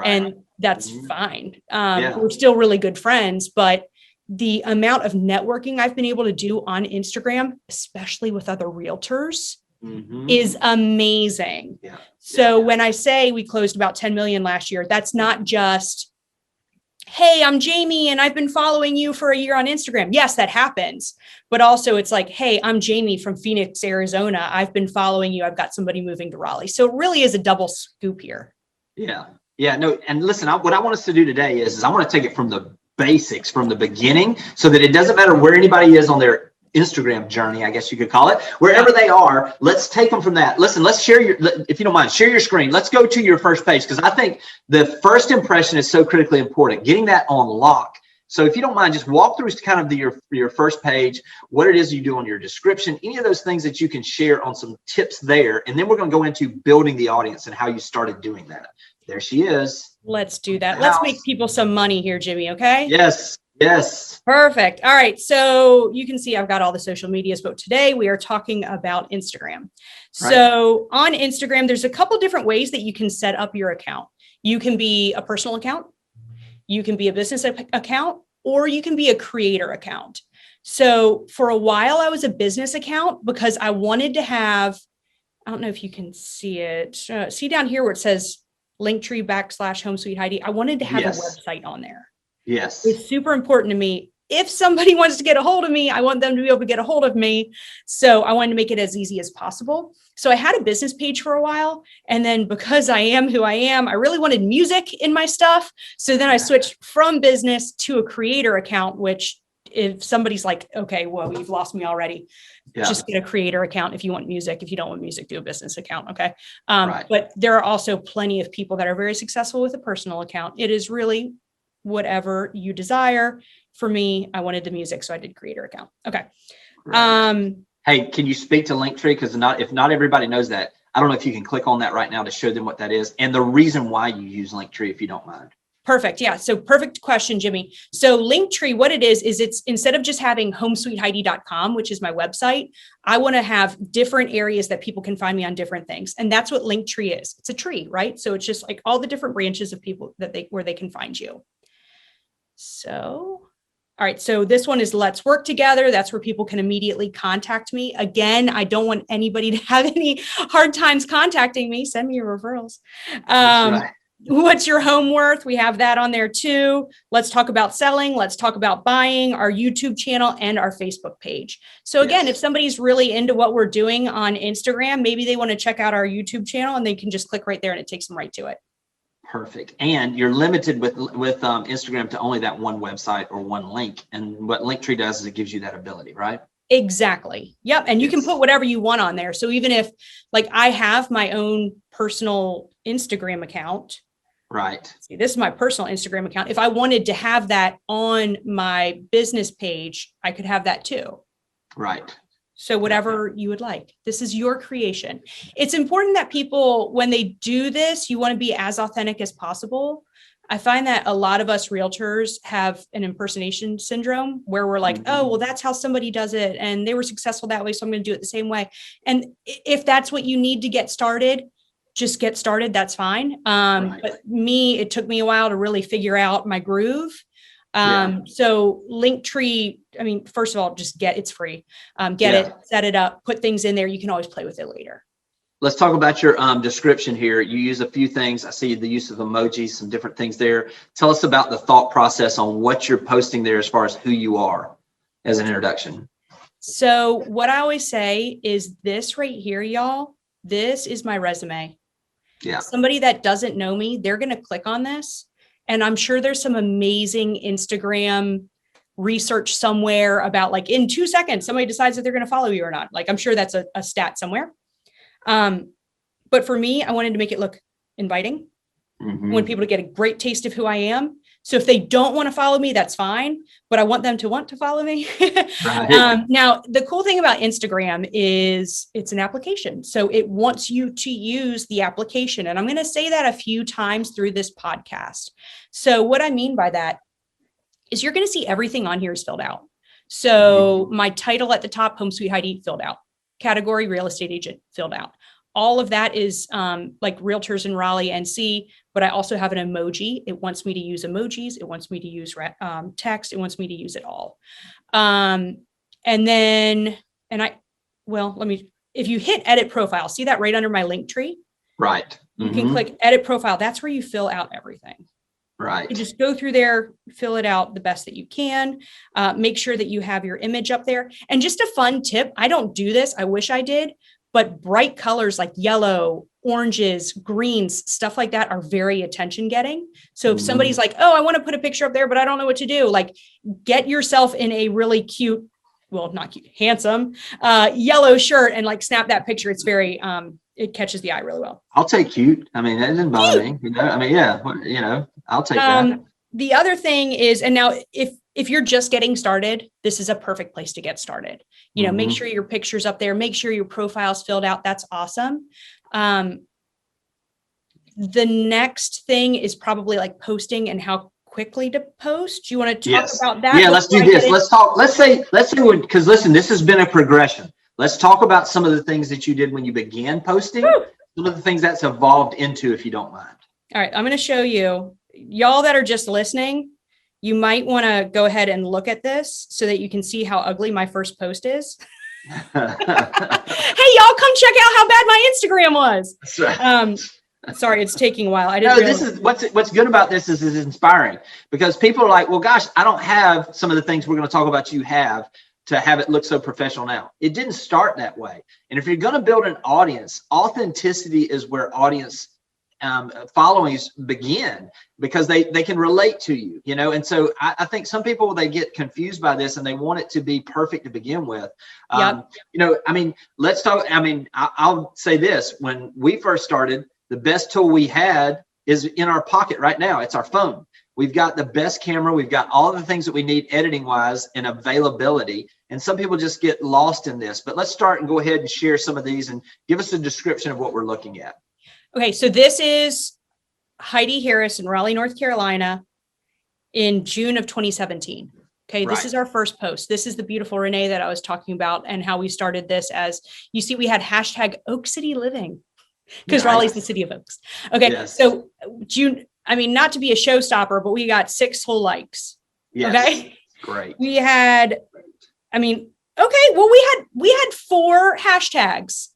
and that's fine. We're still really good friends, but the amount of networking I've been able to do on Instagram, especially with other realtors, is amazing. So when I say we closed about 10 million last year, that's not just, hey, I'm Jamie and I've been following you for a year on Instagram. Yes, that happens. But also it's like, hey, I'm Jamie from Phoenix, Arizona. I've been following you. I've got somebody moving to Raleigh. So it really is a double scoop here. No. And listen, what I want us to do today is I want to take it from the basics, from the beginning, so that it doesn't matter where anybody is on their Instagram journey, I guess you could call it, wherever they are. Let's take them from that. Listen, let's share if you don't mind, share your screen. Let's go to your first page, because I think the first impression is so critically important, getting that on lock. So if you don't mind, just walk through kind of your first page, what it is you do on your description, any of those things that you can share on some tips there. And then we're going to go into building the audience and how you started doing that. There she is. Let's do that. Let's make people some money here, Jimmy. Okay. Yes. Perfect. All right. So you can see I've got all the social medias, but today we are talking about Instagram. So on Instagram, there's a couple different ways that you can set up your account. You can be a personal account, you can be a business account, or you can be a creator account. So for a while, I was a business account because I wanted to have, I don't know if you can see it. See down here where it says Linktree /Home Sweet Heidi. I wanted to have a website on there. It's super important to me. If somebody wants to get a hold of me, I want them to be able to get a hold of me. So I wanted to make it as easy as possible. So I had a business page for a while. And then because I am who I am, I really wanted music in my stuff. So then I switched from business to a creator account, which if somebody's like, okay, whoa, you've lost me already. Just get a creator account if you want music. If you don't want music, do a business account. Okay. But there are also plenty of people that are very successful with a personal account. It is really whatever you desire. For me, I wanted the music, so I did creator account. Okay. Hey, can you speak to Linktree? Because if not everybody knows that, I don't know if you can click on that right now to show them what that is and the reason why you use Linktree, if you don't mind. Perfect. Yeah. So perfect question, Jimmy. So Linktree, what it is it's instead of just having homesweetheidi.com, which is my website, I want to have different areas that people can find me on different things. And that's what Linktree is. It's a tree, right? So it's just like all the different branches of people where they can find you. So, all right. So this one is Let's Work Together. That's where people can immediately contact me. Again, I don't want anybody to have any hard times contacting me. Send me your referrals. What's your home worth? We have that on there too. Let's talk about selling. Let's talk about buying, our YouTube channel and our Facebook page. So again, if somebody's really into what we're doing on Instagram, maybe they want to check out our YouTube channel and they can just click right there and it takes them right to it. Perfect. And you're limited with Instagram to only that one website or one link. And what Linktree does is it gives you that ability, right? Exactly. Yep. And you can put whatever you want on there. So even if like I have my own personal Instagram account. Right. See, this is my personal Instagram account. If I wanted to have that on my business page, I could have that too. Right. So whatever you would like, this is your creation. It's important that people, when they do this, you want to be as authentic as possible. I find that a lot of us realtors have an impersonation syndrome where we're like, oh, well, that's how somebody does it. And they were successful that way. So I'm going to do it the same way. And if that's what you need to get started, just get started. That's fine. But it took me a while to really figure out my groove. So Linktree, I mean, first of all, just it's free. It, set it up, put things in there. You can always play with it later. Let's talk about your description here. You use a few things. I see the use of emojis, some different things there. Tell us about the thought process on what you're posting there as far as who you are as an introduction. So what I always say is this right here, y'all, this is my resume. Yeah. Somebody that doesn't know me, they're going to click on this. And I'm sure there's some amazing Instagram research somewhere about like in 2 seconds, somebody decides that they're going to follow you or not. Like I'm sure that's a stat somewhere. But for me, I wanted to make it look inviting. I want people to get a great taste of who I am. So if they don't want to follow me, that's fine, but I want them to want to follow me. Now, the cool thing about Instagram is it's an application. So it wants you to use the application. And I'm going to say that a few times through this podcast. So what I mean by that is you're going to see everything on here is filled out. So my title at the top, Home Sweet Heidi, filled out. Category, real estate agent, filled out. All of that is like Realtors in Raleigh, NC, but I also have an emoji. It wants me to use emojis. It wants me to use text. It wants me to use it all. If you hit edit profile, see that right under my link tree? Right. You can click edit profile. That's where you fill out everything. Right. You just go through there, fill it out the best that you can. Make sure that you have your image up there. And just a fun tip, I don't do this. I wish I did, but bright colors like yellow, oranges, greens, stuff like that are very attention getting. So if somebody's like, oh, I want to put a picture up there, but I don't know what to do, like get yourself in a really cute, well, not cute, handsome, yellow shirt and like snap that picture. It's very, it catches the eye really well. I'll take cute. I mean, that doesn't bother me. You know, I mean, yeah, you know, I'll take that. The other thing is, and now if you're just getting started, this is a perfect place to get started. You know, make sure your picture's up there, make sure your profile's filled out. That's awesome. The next thing is probably like posting and how quickly to post. Do you want to talk about that? Yeah, let's do this. Let's talk. Let's say, because listen, this has been a progression. Let's talk about some of the things that you did when you began posting, some of the things that's evolved into, if you don't mind. All right, I'm going to show you. Y'all that are just listening, you might want to go ahead and look at this so that you can see how ugly my first post is. Hey, y'all, come check out how bad my Instagram was. That's right. Sorry, it's taking a while. I didn't. This is what's good about this is it's inspiring because people are like, well, gosh, I don't have some of the things we're going to talk about. You have to have it look so professional now. It didn't start that way. And if you're going to build an audience, authenticity is where audience followings begin because they can relate to you, you know? And so I think some people, they get confused by this and they want it to be perfect to begin with. You know, I mean, let's talk. I mean, I'll say this. When we first started, the best tool we had is in our pocket right now. It's our phone. We've got the best camera. We've got all the things that we need editing wise and availability. And some people just get lost in this, but let's start and go ahead and share some of these and give us a description of what we're looking at. Okay. So this is Heidi Harris in Raleigh, North Carolina in June of 2017. Okay. This is our first post. This is the beautiful Renee that I was talking about and how we started this. As you see, we had hashtag Oak City Living because Raleigh's the city of Oaks. Okay. So June, I mean, not to be a showstopper, but we got 6 whole likes. Okay. Great. We had, I mean, okay. Well, we had 4 hashtags.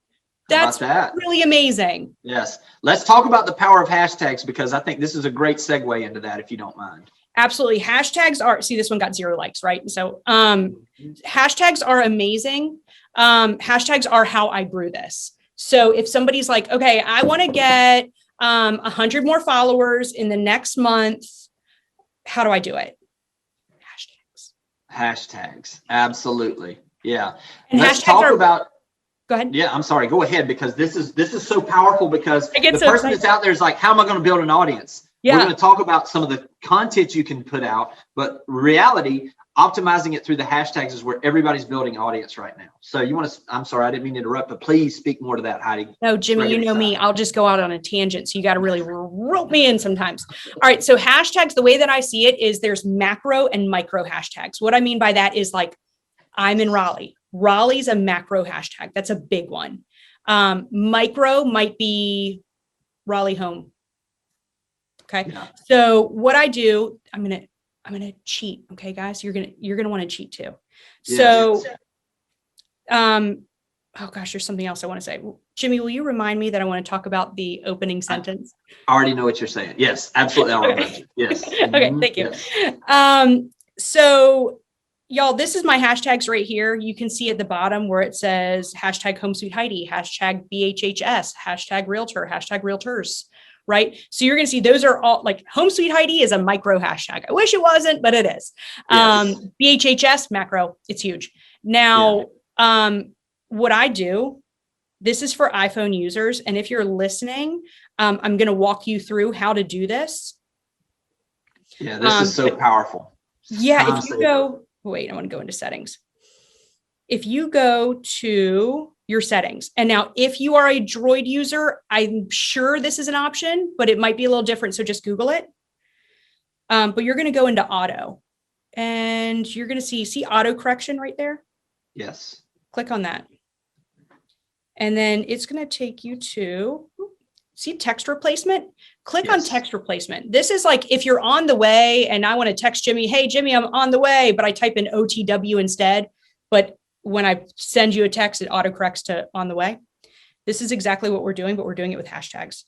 That's really amazing. Yes. Let's talk about the power of hashtags because I think this is a great segue into that, if you don't mind. Absolutely. Hashtags are, see, this one got 0 likes, right? So hashtags are amazing. Hashtags are how I grew this. So if somebody's like, okay, I want to get 100 more followers in the next month, how do I do it? Hashtags. Absolutely. Yeah. And let's talk about. Go ahead. Yeah, I'm sorry. Go ahead, because this is so powerful because the so person that's out there is like, how am I going to build an audience? Yeah. We're going to talk about some of the content you can put out, but reality, optimizing it through the hashtags is where everybody's building audience right now. So you want to, I'm sorry, I didn't mean to interrupt, but please speak more to that, Heidi. No, Jimmy, you know me, I'll just go out on a tangent. So you got to really rope me in sometimes. All right. So hashtags, the way that I see it is there's macro and micro hashtags. What I mean by that is like, I'm in Raleigh. Raleigh's a macro hashtag. That's a big one. Micro might be Raleigh home. Okay. Yeah. So what I do, I'm going to cheat. Okay, guys, you're going to want to cheat too. So, oh gosh, there's something else I want to say. Jimmy, will you remind me that I want to talk about the opening sentence? I already know what you're saying. Yes, absolutely. Okay. Yes. Okay. Thank you. Yes. So y'all, this is my hashtags right here. You can see at the bottom where it says hashtag home sweet Heidi, hashtag BHHS, hashtag realtor, hashtag realtors. Right. So you're going to see those are all like home sweet Heidi is a micro hashtag. I wish it wasn't, but it is. Yes. BHHS macro. It's huge. Now, what I do, this is for iPhone users. And if you're listening, I'm going to walk you through how to do this. Yeah, this is so powerful. Yeah. If you go, wait, I want to go into settings. If you go to your settings, and now if you are a Droid user, I'm sure this is an option, but it might be a little different. So just Google it. But you're going to go into auto and you're going to see auto correction right there. Yes. Click on that. And then it's going to take you to see text replacement. Click on text replacement. This is like if you're on the way and I want to text Jimmy, hey, Jimmy, I'm on the way, but I type in OTW instead. But when I send you a text, it autocorrects to on the way. This is exactly what we're doing, but we're doing it with hashtags.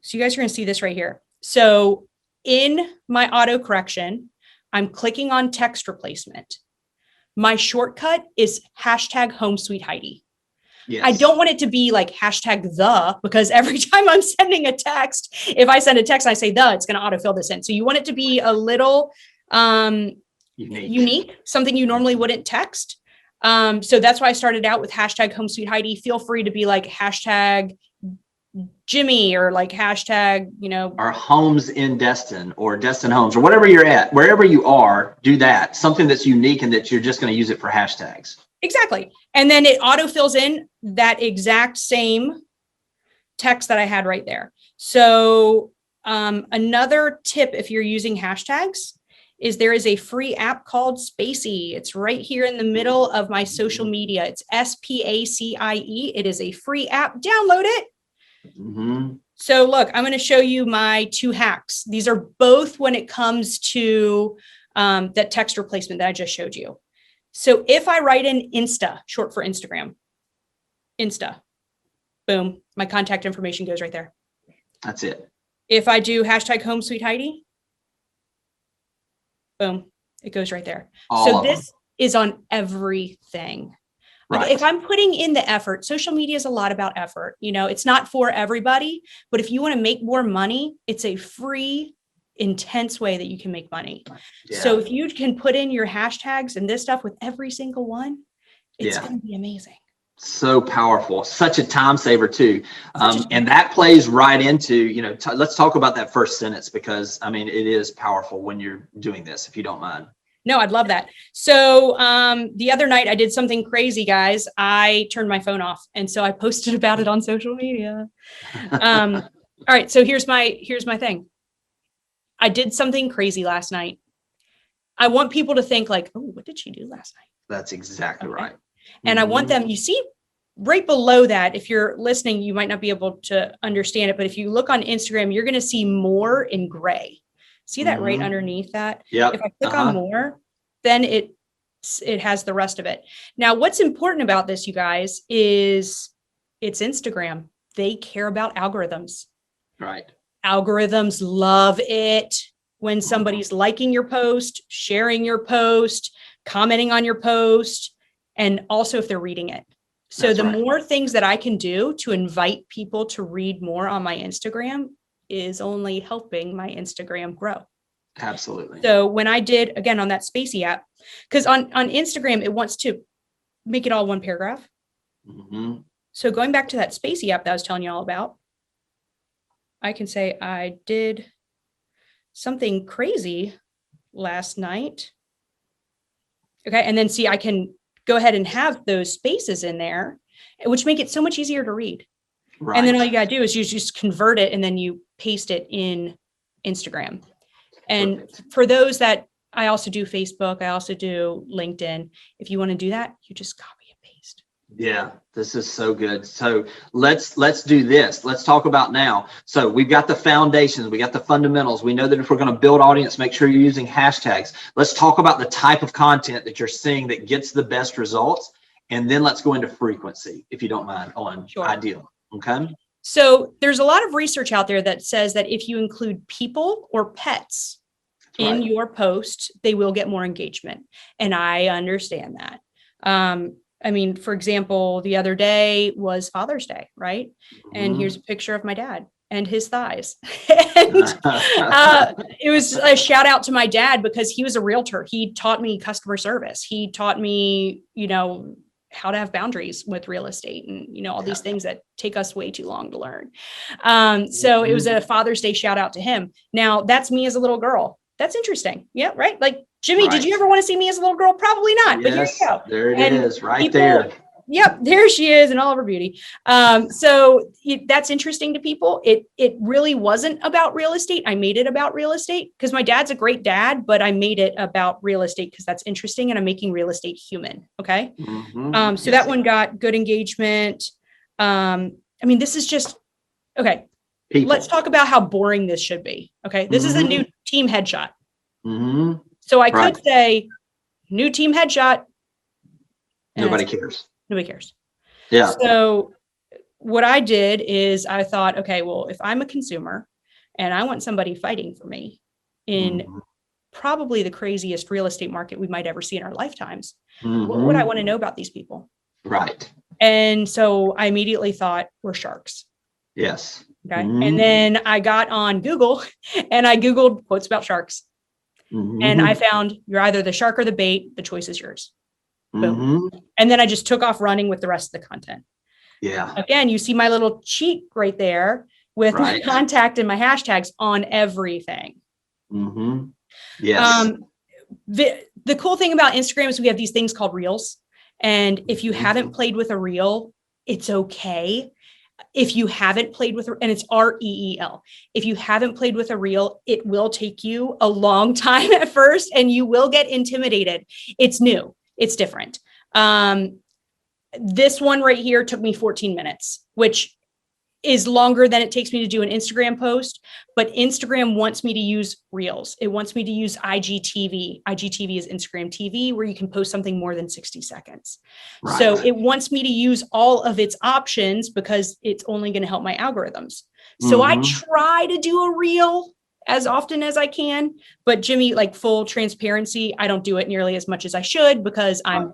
So you guys are going to see this right here. So in my auto correction, I'm clicking on text replacement. My shortcut is hashtag home sweet Heidi. Yes. I don't want it to be like hashtag the, because every time I'm sending a text, if I send a text, I say the, it's going to autofill this in. So you want it to be a little unique, something you normally wouldn't text. So that's why I started out with hashtag home sweet Heidi. Feel free to be like hashtag Jimmy or like hashtag, our homes in Destin or Destin homes or whatever you're at, wherever you are, do that. Something that's unique and that you're just going to use it for hashtags. Exactly. And then it auto fills in that exact same text that I had right there. So another tip, if you're using hashtags, is there is a free app called Spacey. It's right here in the middle of my social media. It's SPACIE. It is a free app. Download it. Mm-hmm. So look, I'm going to show you my 2 hacks. These are both when it comes to that text replacement that I just showed you. So if I write in Insta, short for Instagram, Insta, boom, my contact information goes right there. That's it. If I do hashtag home sweet Heidi, boom, it goes right there. So this is on everything. Like if I'm putting in the effort, social media is a lot about effort. It's not for everybody, but if you want to make more money, it's a free, intense way that you can make money. Yeah. So if you can put in your hashtags and this stuff with every single one, it's going to be amazing. So powerful, such a time saver too. And that plays right into, let's talk about that first sentence, because it is powerful when you're doing this, if you don't mind. No, I'd love that. So the other night I did something crazy, guys. I turned my phone off. And so I posted about it on social media. All right. So here's my thing. I did something crazy last night. I want people to think like, oh, what did she do last night? That's exactly right. And I want them, you see right below that, if you're listening, you might not be able to understand it, but if you look on Instagram, you're going to see more in gray. See that right underneath that? Yeah. If I click on more, then it has the rest of it. Now, what's important about this, you guys, is it's Instagram. They care about algorithms. Right. Algorithms love it when somebody's liking your post, sharing your post, commenting on your post, and also if they're reading it. So that's the more things that I can do to invite people to read more on my Instagram is only helping my Instagram grow. Absolutely. So when I did, again, on that Spacey app, because on Instagram, it wants to make it all one paragraph. Mm-hmm. So going back to that Spacey app that I was telling you all about, I can say I did something crazy last night. Okay. And then see, I can go ahead and have those spaces in there, which make it so much easier to read. Right. And then all you got to do is you just convert it and then you paste it in Instagram. And Perfect. for those that I also do Facebook, I also do LinkedIn. If you want to do that, you just copy and paste. Yeah, this is so good. So let's do this. Let's talk about now. So we've got the foundations, we got the fundamentals. We know that if we're going to build audience, make sure you're using hashtags. Let's talk about the type of content that you're seeing that gets the best results. And then let's go into frequency, if you don't mind, on ideal. Okay. So there's a lot of research out there that says that if you include people or pets in your post, they will get more engagement. And I understand that. I mean, for example, the other day was Father's Day, right? And here's a picture of my dad and his thighs. And it was a shout out to my dad because he was a realtor. He taught me customer service. He taught me, how to have boundaries with real estate and, all these things that take us way too long to learn. So it was a Father's Day shout out to him. Now that's me as a little girl. That's interesting. Yeah. Right. Like, Jimmy, did you ever want to see me as a little girl? Probably not, but here you go. There it is right there. Yep. There she is in all of her beauty. So that's interesting to people. It really wasn't about real estate. I made it about real estate because my dad's a great dad, but I made it about real estate because that's interesting and I'm making real estate human. Okay. So that one got good engagement. I mean, this is just, okay. People. Let's talk about how boring this should be. Okay. This is a new team headshot. So I could say new team headshot. Nobody cares. Nobody cares. Yeah. So what I did is I thought, okay, well, if I'm a consumer and I want somebody fighting for me in probably the craziest real estate market we might ever see in our lifetimes, what would I want to know about these people? Right. And so I immediately thought we're sharks. Yes. Okay. And then I got on Google and I Googled quotes about sharks. And I found you're either the shark or the bait. The choice is yours. Boom. And then I just took off running with the rest of the content. Yeah. Again, you see my little cheat right there with my contact and my hashtags on everything. Yes. The cool thing about Instagram is we have these things called reels. And if you haven't played with a reel, it's okay. If you haven't played with, and it's REEL, if you haven't played with a reel, it will take you a long time at first and you will get intimidated. It's new. It's different. This one right here took me 14 minutes, which is longer than it takes me to do an Instagram post, but Instagram wants me to use reels. It wants me to use IGTV. IGTV is Instagram TV, where you can post something more than 60 seconds. Right. So it wants me to use all of its options because it's only going to help my algorithms. So I try to do a reel as often as I can, but Jimmy, like full transparency, I don't do it nearly as much as I should because I'm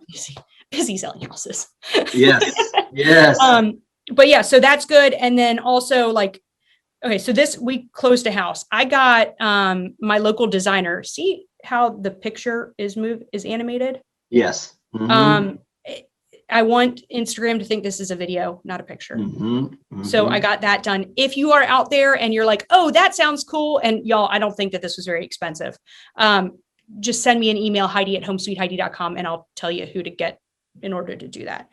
busy selling houses. Yes. Yes. But yeah, so that's good. And then also okay, so we closed a house. I got my local designer. See how the picture is animated? Yes. I want Instagram to think this is a video, not a picture. So I got that done. If you are out there and you're like, oh, that sounds cool. And y'all, I don't think that this was very expensive. Just send me an email, Heidi@homesweetheidi.com, and I'll tell you who to get in order to do that.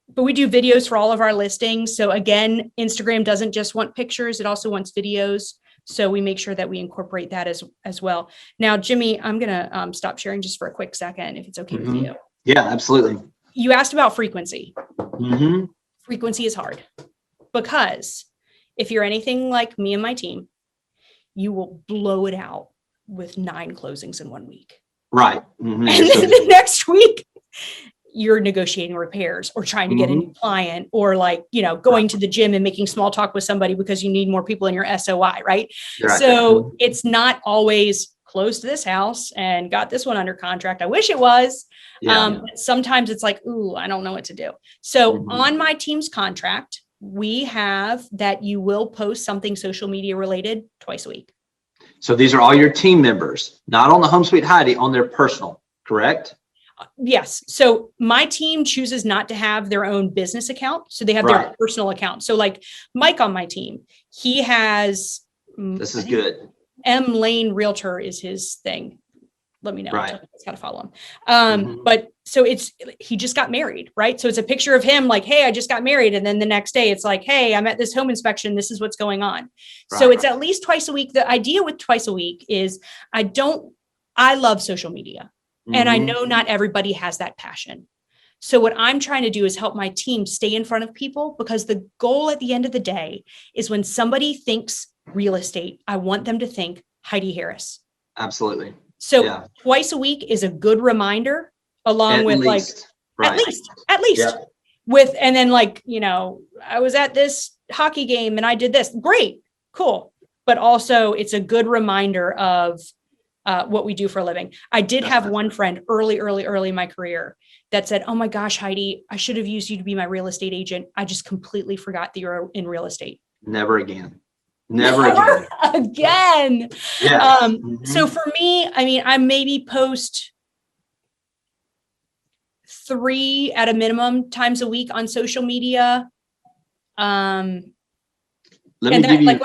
But we do videos for all of our listings. So again, Instagram doesn't just want pictures. It also wants videos. So we make sure that we incorporate that as well. Now, Jimmy, I'm going to stop sharing just for a quick second, if it's okay with you. Yeah, absolutely. You asked about frequency. Frequency is hard because if you're anything like me and my team, you will blow it out with 9 closings in 1 week. Right. And then the next week, you're negotiating repairs or trying to get a new client or going to the gym and making small talk with somebody because you need more people in your SOI, right? So it's not always close to this house and got this one under contract. I wish it was. Sometimes it's like, ooh, I don't know what to do. So on my team's contract, we have that you will post something social media related twice a week. So these are all your team members, not on the Home Sweet Heidi, on their personal, correct? Yes. So my team chooses not to have their own business account. So they have their personal account. So like Mike on my team, he has, this is good. M Lane Realtor is his thing. let me know. Right. It's got to follow him. But so he just got married, right? So it's a picture of him like, hey, I just got married. And then the next day it's like, hey, I'm at this home inspection. This is what's going on. Right. So it's at least twice a week. The idea with twice a week is I love social media, and I know not everybody has that passion. So what I'm trying to do is help my team stay in front of people, because the goal at the end of the day is when somebody thinks real estate, I want them to think Heidi Harris. Absolutely. So twice a week is a good reminder, along with at least with, and then I was at this hockey game and I did this. Great, cool. But also it's a good reminder of what we do for a living. I did have one friend early in my career that said, oh my gosh, Heidi, I should have used you to be my real estate agent. I just completely forgot that you're in real estate. Never again. Never again. Yeah. So for me, I mean, I maybe post 3 at a minimum times a week on social media. Let me give you.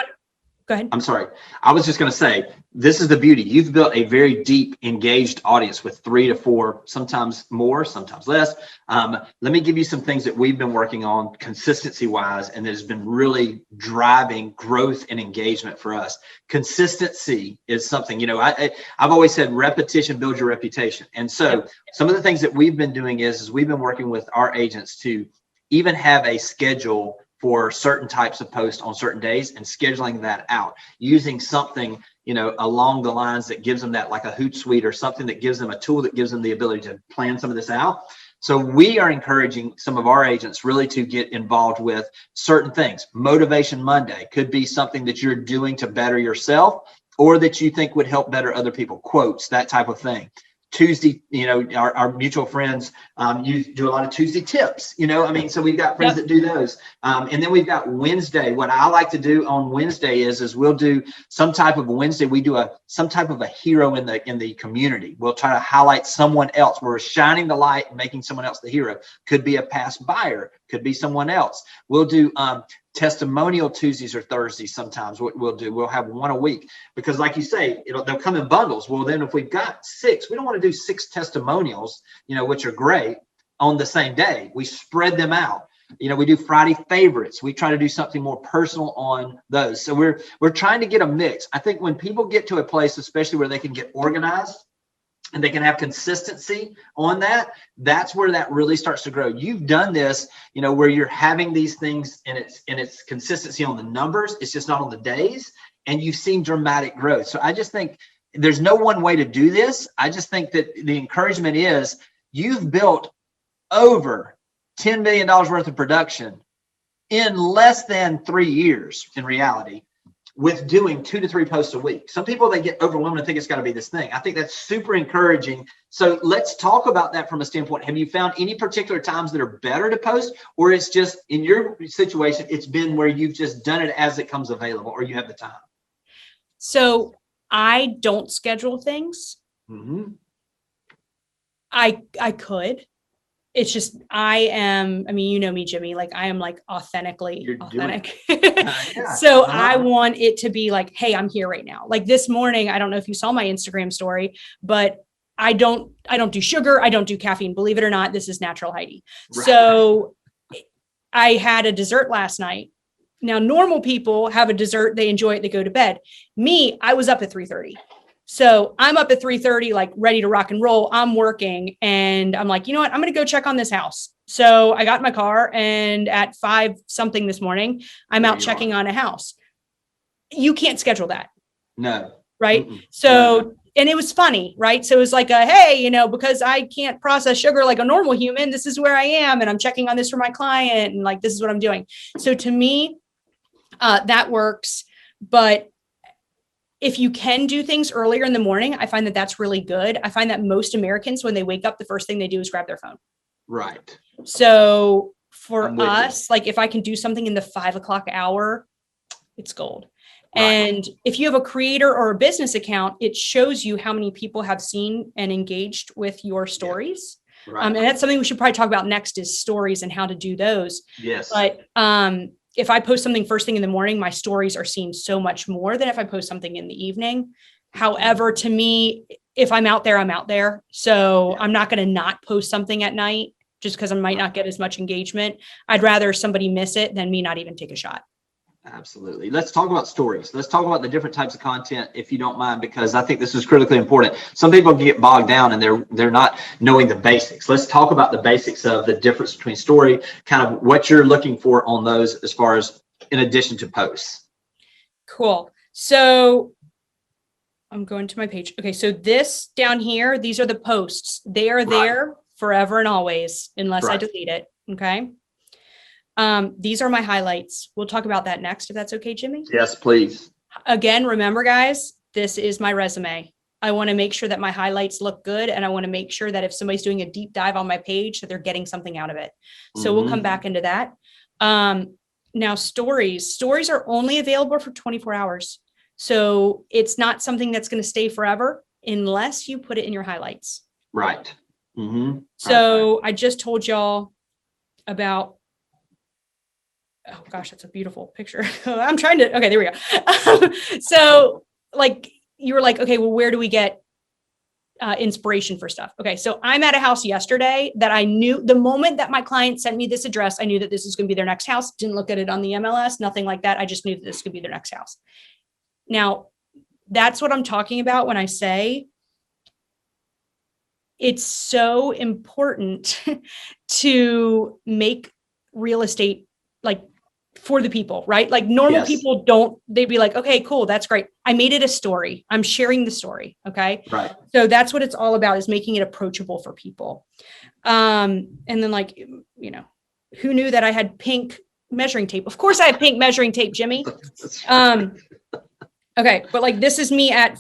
Go ahead. I'm sorry. I was just going to say, this is the beauty. You've built a very deep, engaged audience with 3 to 4, sometimes more, sometimes less. Let me give you some things that we've been working on consistency wise, and that has been really driving growth and engagement for us. Consistency is something, I've always said repetition builds your reputation. And so some of the things that we've been doing is we've been working with our agents to even have a schedule for certain types of posts on certain days, and scheduling that out using something, along the lines that gives them that, like a Hootsuite or something that gives them a tool that gives them the ability to plan some of this out. So we are encouraging some of our agents really to get involved with certain things. Motivation Monday could be something that you're doing to better yourself, or that you think would help better other people, quotes, that type of thing. Tuesday, our mutual friends you do a lot of Tuesday tips, so we've got friends that do those. And then we've got Wednesday. What I like to do on Wednesday is we'll do some type of Wednesday. We do some type of a hero in the community. We'll try to highlight someone else. We're shining the light and making someone else the hero. Could be a past buyer, could be someone else. We'll do testimonial Tuesdays or Thursdays. Sometimes what we'll have one a week, because like you say, they'll come in bundles. Well, then if we've got 6, we don't want to do 6 testimonials, which are great, on the same day. We spread them out. We do Friday favorites. We try to do something more personal on those. So we're trying to get a mix. I think when people get to a place, especially where they can get organized and they can have consistency on that, that's where that really starts to grow. You've done this, where you're having these things and it's consistency on the numbers. It's just not on the days, and you've seen dramatic growth. So I just think there's no one way to do this. I just think that the encouragement is you've built over $10 million worth of production in less than 3 years in reality, with doing 2 to 3 posts a week. Some people, they get overwhelmed and think it's got to be this thing. I think that's super encouraging. So let's talk about that from a standpoint. Have you found any particular times that are better to post, or it's just in your situation, it's been where you've just done it as it comes available, or you have the time? So I don't schedule things. I could. It's just, I mean, you know me, Jimmy, like I am like authentically authentic. So I want it to be like, hey, I'm here right now. Like this morning, I don't know if you saw my Instagram story, but I don't do sugar. I don't do caffeine. Believe it or not, this is natural Heidi. Right. So I had a dessert last night. Now, normal people have a dessert, they enjoy it, they go to bed. Me, I was up at 3:30. So I'm up at 3:30, like ready to rock and roll. I'm working and I'm like, you know what? I'm going to go check on this house. So I got in my car, and at 5 something this morning, I'm out checking on a house. You can't schedule that. No. Right. So, and it was funny, right? So it was like hey, because I can't process sugar like a normal human, this is where I am. And I'm checking on this for my client. And like, this is what I'm doing. So to me, that works. But if you can do things earlier in the morning, I find that that's really good. I find that most Americans, when they wake up, the first thing they do is grab their phone. Right. So for us, like if I can do something in the 5 o'clock hour, it's gold. Right. And if you have a creator or a business account, it shows you how many people have seen and engaged with your stories. Yeah. Right. And that's something we should probably talk about next, is stories and how to do those. Yes. But if I post something first thing in the morning, my stories are seen so much more than if I post something in the evening. However, to me, if I'm out there, I'm out there. So I'm not going to not post something at night just because I might not get as much engagement. I'd rather somebody miss it than me not even take a shot. Absolutely. Let's talk about stories. Let's talk about the different types of content, if you don't mind, because I think this is critically important. Some people get bogged down and they're not knowing the basics. Let's talk about the basics of the difference between story, kind of what you're looking for on those as far as in addition to posts. Cool. So I'm going to my page. Okay. So this down here, these are the posts. They are there forever and always, unless I delete it. Okay. These are my highlights. We'll talk about that next, if that's okay, Jimmy. Yes, please. Again, remember, guys, this is my resume. I want to make sure that my highlights look good. And I want to make sure that if somebody's doing a deep dive on my page, that they're getting something out of it. So we'll come back into that. Now, stories are only available for 24 hours. So it's not something that's going to stay forever unless you put it in your highlights. Right. So I just told y'all about, oh gosh, that's a beautiful picture. I'm trying to, okay, there we go. So like, you were like, okay, well, where do we get inspiration for stuff? Okay. So I'm at a house yesterday that I knew the moment that my client sent me this address, I knew that this is going to be their next house. Didn't look at it on the MLS, nothing like that. I just knew that this could be their next house. Now, that's what I'm talking about when I say it's so important to make real estate like for the people, right? Like normal people don't, they'd be like, okay, cool. That's great. I made it a story. I'm sharing the story. Okay. Right. So that's what it's all about, is making it approachable for people. And then like, you know, who knew that I had pink measuring tape? Of course I have pink measuring tape, Jimmy. Okay. But like, this is me at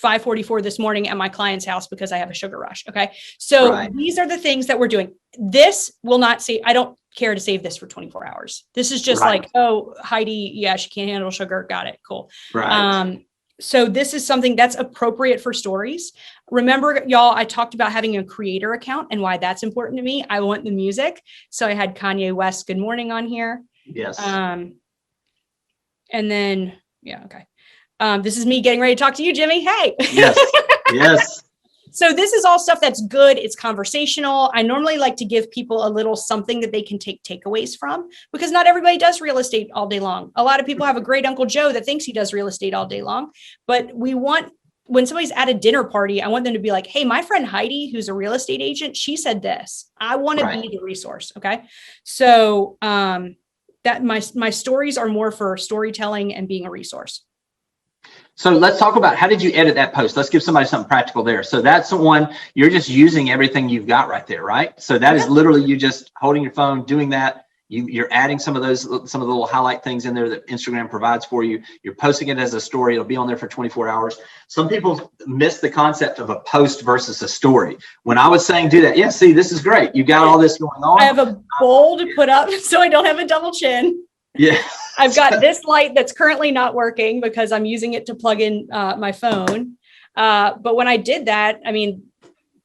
5:44 this morning at my client's house because I have a sugar rush. Okay. So these are the things that we're doing. This will not say, I don't care to save this for 24 hours. This is just like, oh, Heidi, yeah, she can't handle sugar. Got it. Cool. Right. So this is something that's appropriate for stories. Remember, y'all, I talked about having a creator account and why that's important to me. I want the music. So I had Kanye West, Good Morning on here. Yes. And then, yeah. Okay. This is me getting ready to talk to you, Jimmy. Hey. Yes. Yes. So this is all stuff that's good. It's conversational. I normally like to give people a little something that they can take takeaways from, because not everybody does real estate all day long. A lot of people have a great Uncle Joe that thinks he does real estate all day long, but we want, when somebody's at a dinner party, I want them to be like, hey, my friend Heidi, who's a real estate agent, she said this. I want to be the resource. Okay. So that my stories are more for storytelling and being a resource. So let's talk about, how did you edit that post? Let's give somebody something practical there. So that's the one, you're just using everything you've got right there, right? So that is literally you just holding your phone, doing that. You're adding some of the little highlight things in there that Instagram provides for you. You're posting it as a story. It'll be on there for 24 hours. Some people miss the concept of a post versus a story. When I was saying do that, yeah, see, this is great. You got all this going on. I have a bowl to put up so I don't have a double chin. Yeah. I've got this light that's currently not working because I'm using it to plug in my phone. But when I did that, I mean,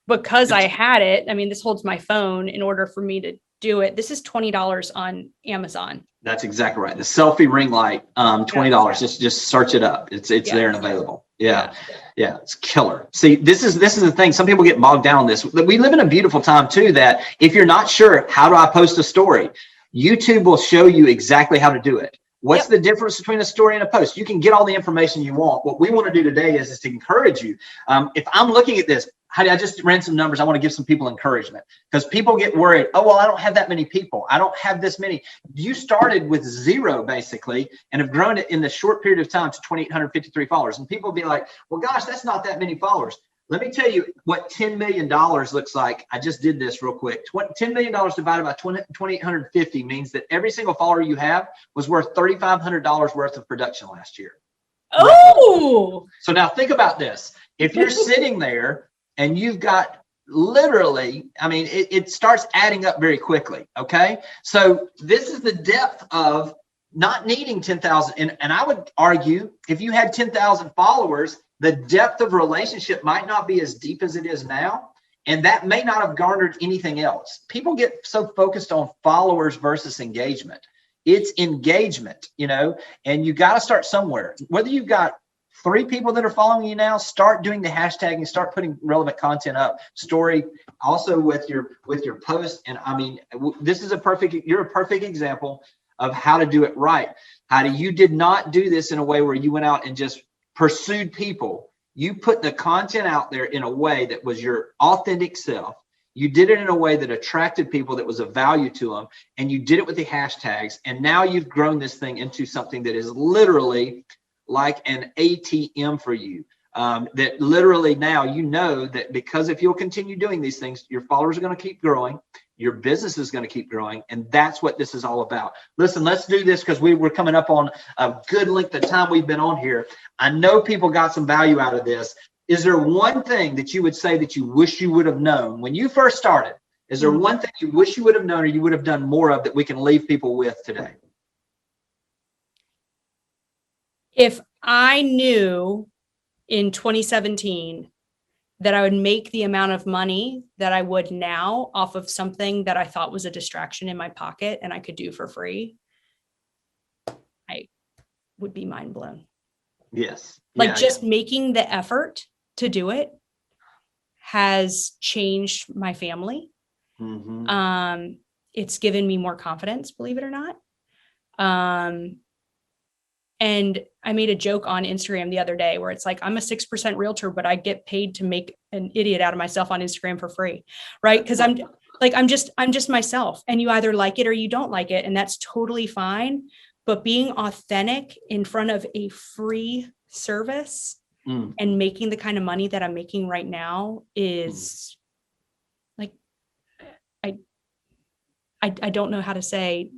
because I had it, I mean, this holds my phone in order for me to do it. This is $20 on Amazon. That's exactly right. The selfie ring light, $20. Just search it up. It's there and available. Yeah. It's killer. See, this is the thing. Some people get bogged down on this. We live in a beautiful time too, that if you're not sure, how do I post a story? YouTube will show you exactly how to do it. What's the difference between a story and a post? You can get all the information you want. What we want to do today is to encourage you. If I'm looking at this, Heidi, I just ran some numbers. I want to give some people encouragement, because people get worried. Oh, well, I don't have that many people. I don't have this many. You started with 0 basically and have grown it in the short period of time to 2,853 followers. And people will be like, well, gosh, that's not that many followers. Let me tell you what $10 million looks like. I just did this real quick. $10 million divided by 2,850 means that every single follower you have was worth $3,500 worth of production last year. Oh! So now think about this. If you're sitting there and you've got literally, I mean, it starts adding up very quickly, okay? So this is the depth of not needing 10,000. And I would argue if you had 10,000 followers, the depth of relationship might not be as deep as it is now. And that may not have garnered anything else. People get so focused on followers versus engagement. It's engagement, and you got to start somewhere. Whether you've got 3 people that are following you now, start doing the hashtagging, start putting relevant content up, story, also with your post. And I mean, this is you're a perfect example of how to do it right. Heidi, you did not do this in a way where you went out and just pursued people. You put the content out there in a way that was your authentic self. You did it in a way that attracted people, that was of value to them. And you did it with the hashtags. And now you've grown this thing into something that is literally like an ATM for you. That literally now you know that because if you'll continue doing these things, your followers are going to keep growing, your business is going to keep growing, and that's what this is all about. Listen, let's do this because we're coming up on a good length of time we've been on here. I know people got some value out of this. Is there one thing that you would say that you wish you would have known when you first started? Is there one thing you wish you would have known or you would have done more of that we can leave people with today? If I knew in 2017 that I would make the amount of money that I would now off of something that I thought was a distraction in my pocket and I could do for free, I would be mind blown. Yes. Like just making the effort to do it has changed my family. It's given me more confidence, believe it or not. And I made a joke on Instagram the other day where it's like, I'm a 6% realtor, but I get paid to make an idiot out of myself on Instagram for free. Right. Cause I'm just myself, and you either like it or you don't like it. And that's totally fine. But being authentic in front of a free service and making the kind of money that I'm making right now is like, I don't know how to say,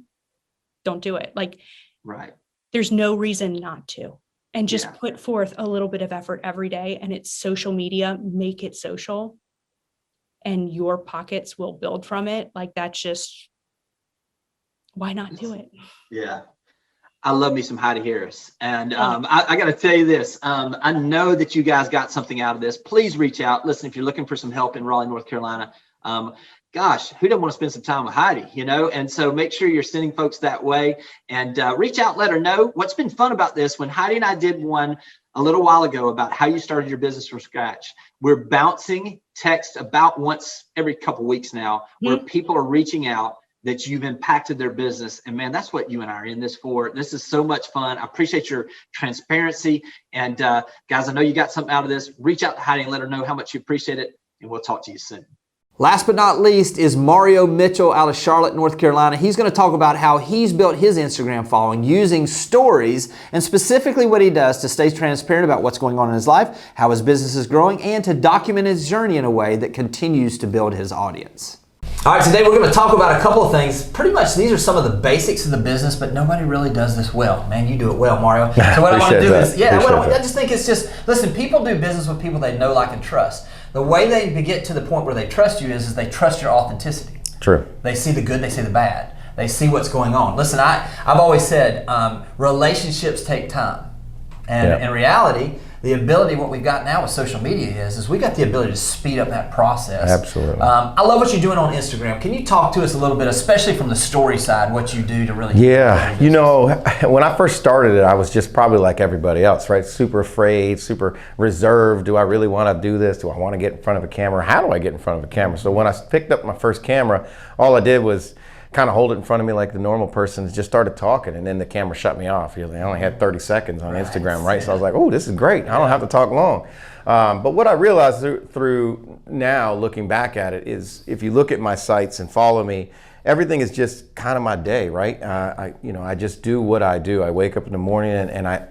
don't do it. Like, right. There's no reason not to, and just put forth a little bit of effort every day. And it's social media, make it social, and your pockets will build from it. Like, that's just, why not do it? Yeah. I love me some Heidi Harris. And I got to tell you this. I know that you guys got something out of this. Please reach out. Listen, if you're looking for some help in Raleigh, North Carolina, gosh, who doesn't want to spend some time with Heidi, you know? And so make sure you're sending folks that way, and reach out, let her know. What's been fun about this, when Heidi and I did one a little while ago about how you started your business from scratch, we're bouncing text about once every couple of weeks now, where people are reaching out that you've impacted their business. And man, that's what you and I are in this for. This is so much fun. I appreciate your transparency. And guys, I know you got something out of this. Reach out to Heidi and let her know how much you appreciate it. And we'll talk to you soon. Last but not least is Mario Mitchell out of Charlotte, North Carolina. He's going to talk about how he's built his Instagram following using stories, and specifically what he does to stay transparent about what's going on in his life, how his business is growing, and to document his journey in a way that continues to build his audience. All right, today we're going to talk about a couple of things. Pretty much these are some of the basics of the business, but nobody really does this well. Man, you do it well, Mario. So what I want to do is, I just think it's just, listen, people do business with people they know, like, and trust. The way they get to the point where they trust you is they trust your authenticity. True. They see the good, they see the bad. They see what's going on. Listen, I've always said relationships take time. And in reality, the ability, what we've got now with social media is we got the ability to speed up that process. Absolutely. I love what you're doing on Instagram. Can you talk to us a little bit, especially from the story side, what you do to really... Yeah, you know, when I first started it, I was just probably like everybody else, right? Super afraid, super reserved. Do I really want to do this? Do I want to get in front of a camera? How do I get in front of a camera? So when I picked up my first camera, all I did was kind of hold it in front of me like the normal person, just started talking, and then the camera shut me off. I only had 30 seconds on Instagram, right? So I was like, oh, this is great. I don't have to talk long. But what I realized through now, looking back at it, is if you look at my sites and follow me, everything is just kind of my day, right? I just do what I do. I wake up in the morning and I,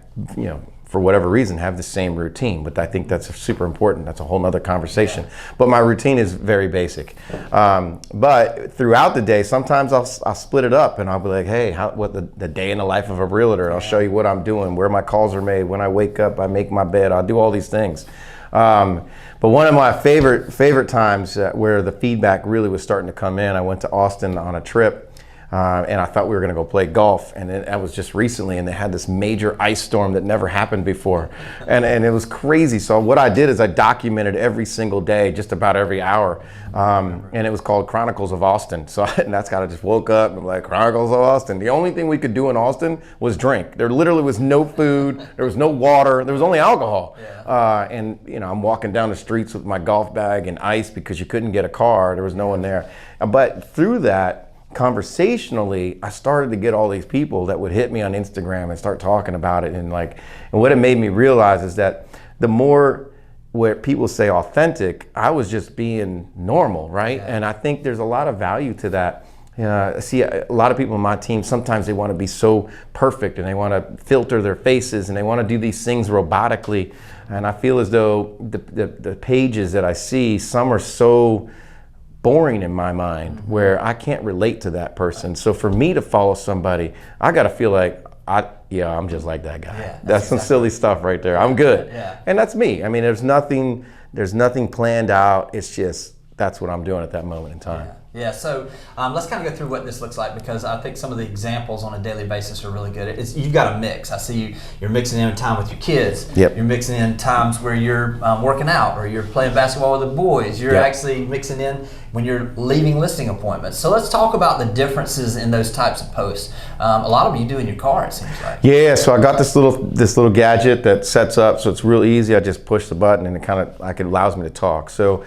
for whatever reason, have the same routine. But I think that's super important. That's a whole nother conversation. But my routine is very basic. But throughout the day, sometimes I'll split it up and I'll be like, hey, what the day in the life of a realtor. And I'll show you what I'm doing, where my calls are made. When I wake up, I make my bed. I'll do all these things. But one of my favorite times where the feedback really was starting to come in, I went to Austin on a trip. and I thought we were gonna go play golf, and that was just recently, and they had this major ice storm that never happened before, and it was crazy. So what I did is I documented every single day, just about every hour, and it was called Chronicles of Austin. So and that's kind of just woke up and like, Chronicles of Austin. The only thing we could do in Austin was drink. There literally was no food, there was no water, there was only alcohol. And I'm walking down the streets with my golf bag and ice because you couldn't get a car, there was no one there. But through that, conversationally, I started to get all these people that would hit me on Instagram and start talking about it. And what it made me realize is that the more where people say authentic, I was just being normal, right? And I think there's a lot of value to that. I see a lot of people on my team, sometimes they want to be so perfect and they want to filter their faces and they want to do these things robotically. And I feel as though the pages that I see, some are so boring in my mind where I can't relate to that person. So for me to follow somebody, I got to feel like, I'm just like that guy. That's exactly some silly stuff right there. I'm good. And that's me. I mean, there's nothing planned out. It's just, that's what I'm doing at that moment in time. Yeah, so let's kind of go through what this looks like, because I think some of the examples on a daily basis are really good. You've got a mix. I see you're mixing in time with your kids. You're mixing in times where you're working out or you're playing basketball with the boys. You're actually mixing in when you're leaving listing appointments. So let's talk about the differences in those types of posts. A lot of them you do in your car, it seems like. Yeah, so I got this little gadget that sets up, so it's real easy. I just push the button and it allows me to talk. So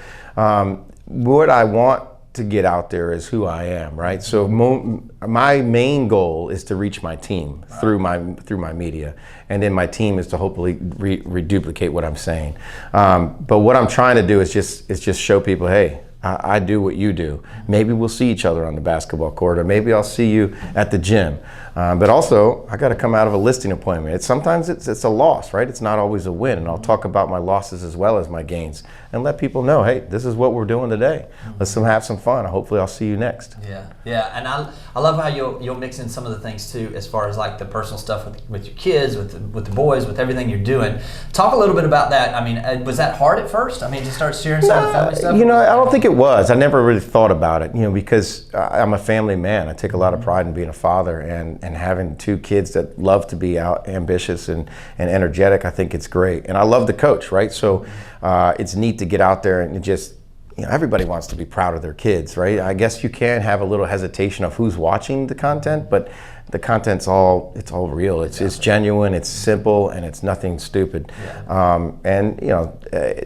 what I want to get out there is who I am, right? So my main goal is to reach my team through my media, and then my team is to hopefully reduplicate what I'm saying. But what I'm trying to do is just show people, hey, I do what you do. Maybe we'll see each other on the basketball court, or maybe I'll see you at the gym. But also, I got to come out of a listing appointment. Sometimes it's a loss, right? It's not always a win. And I'll talk about my losses as well as my gains, and let people know, hey, this is what we're doing today. Let's have some fun. Hopefully, I'll see you next. Yeah, and I love how you'll mix in some of the things too, as far as like the personal stuff with your kids, with the boys, with everything you're doing. Talk a little bit about that. I mean, was that hard at first? I mean, to start sharing some of the family stuff. I don't think it was. I never really thought about it, because I'm a family man. I take a lot of pride in being a father, and having two kids that love to be out ambitious and energetic. I think it's great. And I love to coach, right? So it's neat to get out there and just, everybody wants to be proud of their kids, right? I guess you can have a little hesitation of who's watching the content, but the content's all real. It's genuine, it's simple, and it's nothing stupid.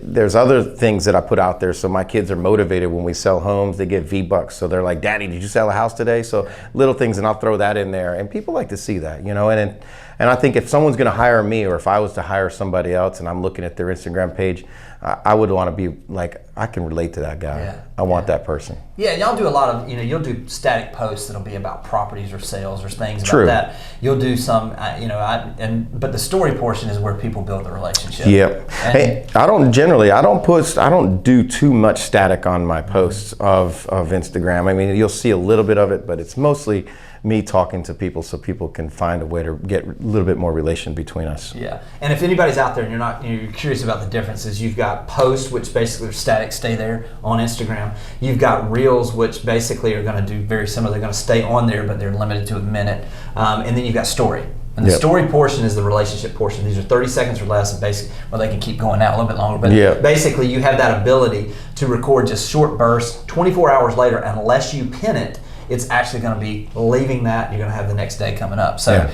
There's other things that I put out there, so my kids are motivated when we sell homes. They get V-Bucks, so they're like, Daddy, did you sell a house today? So little things, and I'll throw that in there, and people like to see that, and I think if someone's gonna hire me, or if I was to hire somebody else and I'm looking at their Instagram page, I would want to be like, I can relate to that guy. I want that person. Yeah, y'all do a lot of, you'll do static posts that'll be about properties or sales or things about that. You'll do some, but the story portion is where people build the relationship. Hey, I don't do too much static on my posts of Instagram. I mean, you'll see a little bit of it, but it's mostly me talking to people so people can find a way to get a little bit more relation between us. Yeah, and if anybody's out there and you're curious about the differences, you've got posts, which basically are static, stay there on Instagram. You've got reels, which basically are going to do very similar. They're going to stay on there, but they're limited to a minute. And then you've got story. And the story portion is the relationship portion. These are 30 seconds or less, and basically, well, they can keep going out a little bit longer, but basically you have that ability to record just short bursts 24 hours later, unless you pin it. It's actually going to be leaving that. You're going to have the next day coming up. So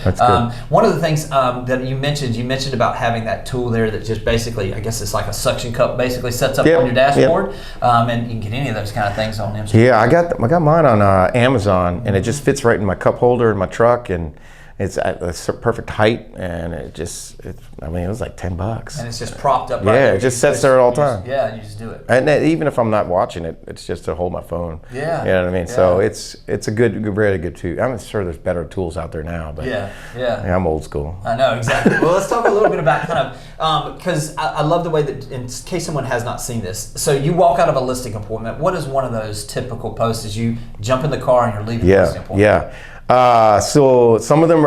one of the things that you mentioned about having that tool there that just basically, I guess it's like a suction cup, basically sets up on your dashboard, and you can get any of those kind of things on Instagram. Yeah, I got mine on Amazon, and it just fits right in my cup holder in my truck, and it's at the perfect height, and it was like $10. And it's just propped up right there. It just sits there all the time. You just do it. And even if I'm not watching it, it's just to hold my phone. You know what I mean? So it's a really good tool. I'm sure there's better tools out there now, but I'm old school. I know, exactly. Well, let's talk a little bit about kind of, because I love the way that, in case someone has not seen this, so you walk out of a listing appointment. What is one of those typical posts as you jump in the car and you're leaving the listing appointment? So some of them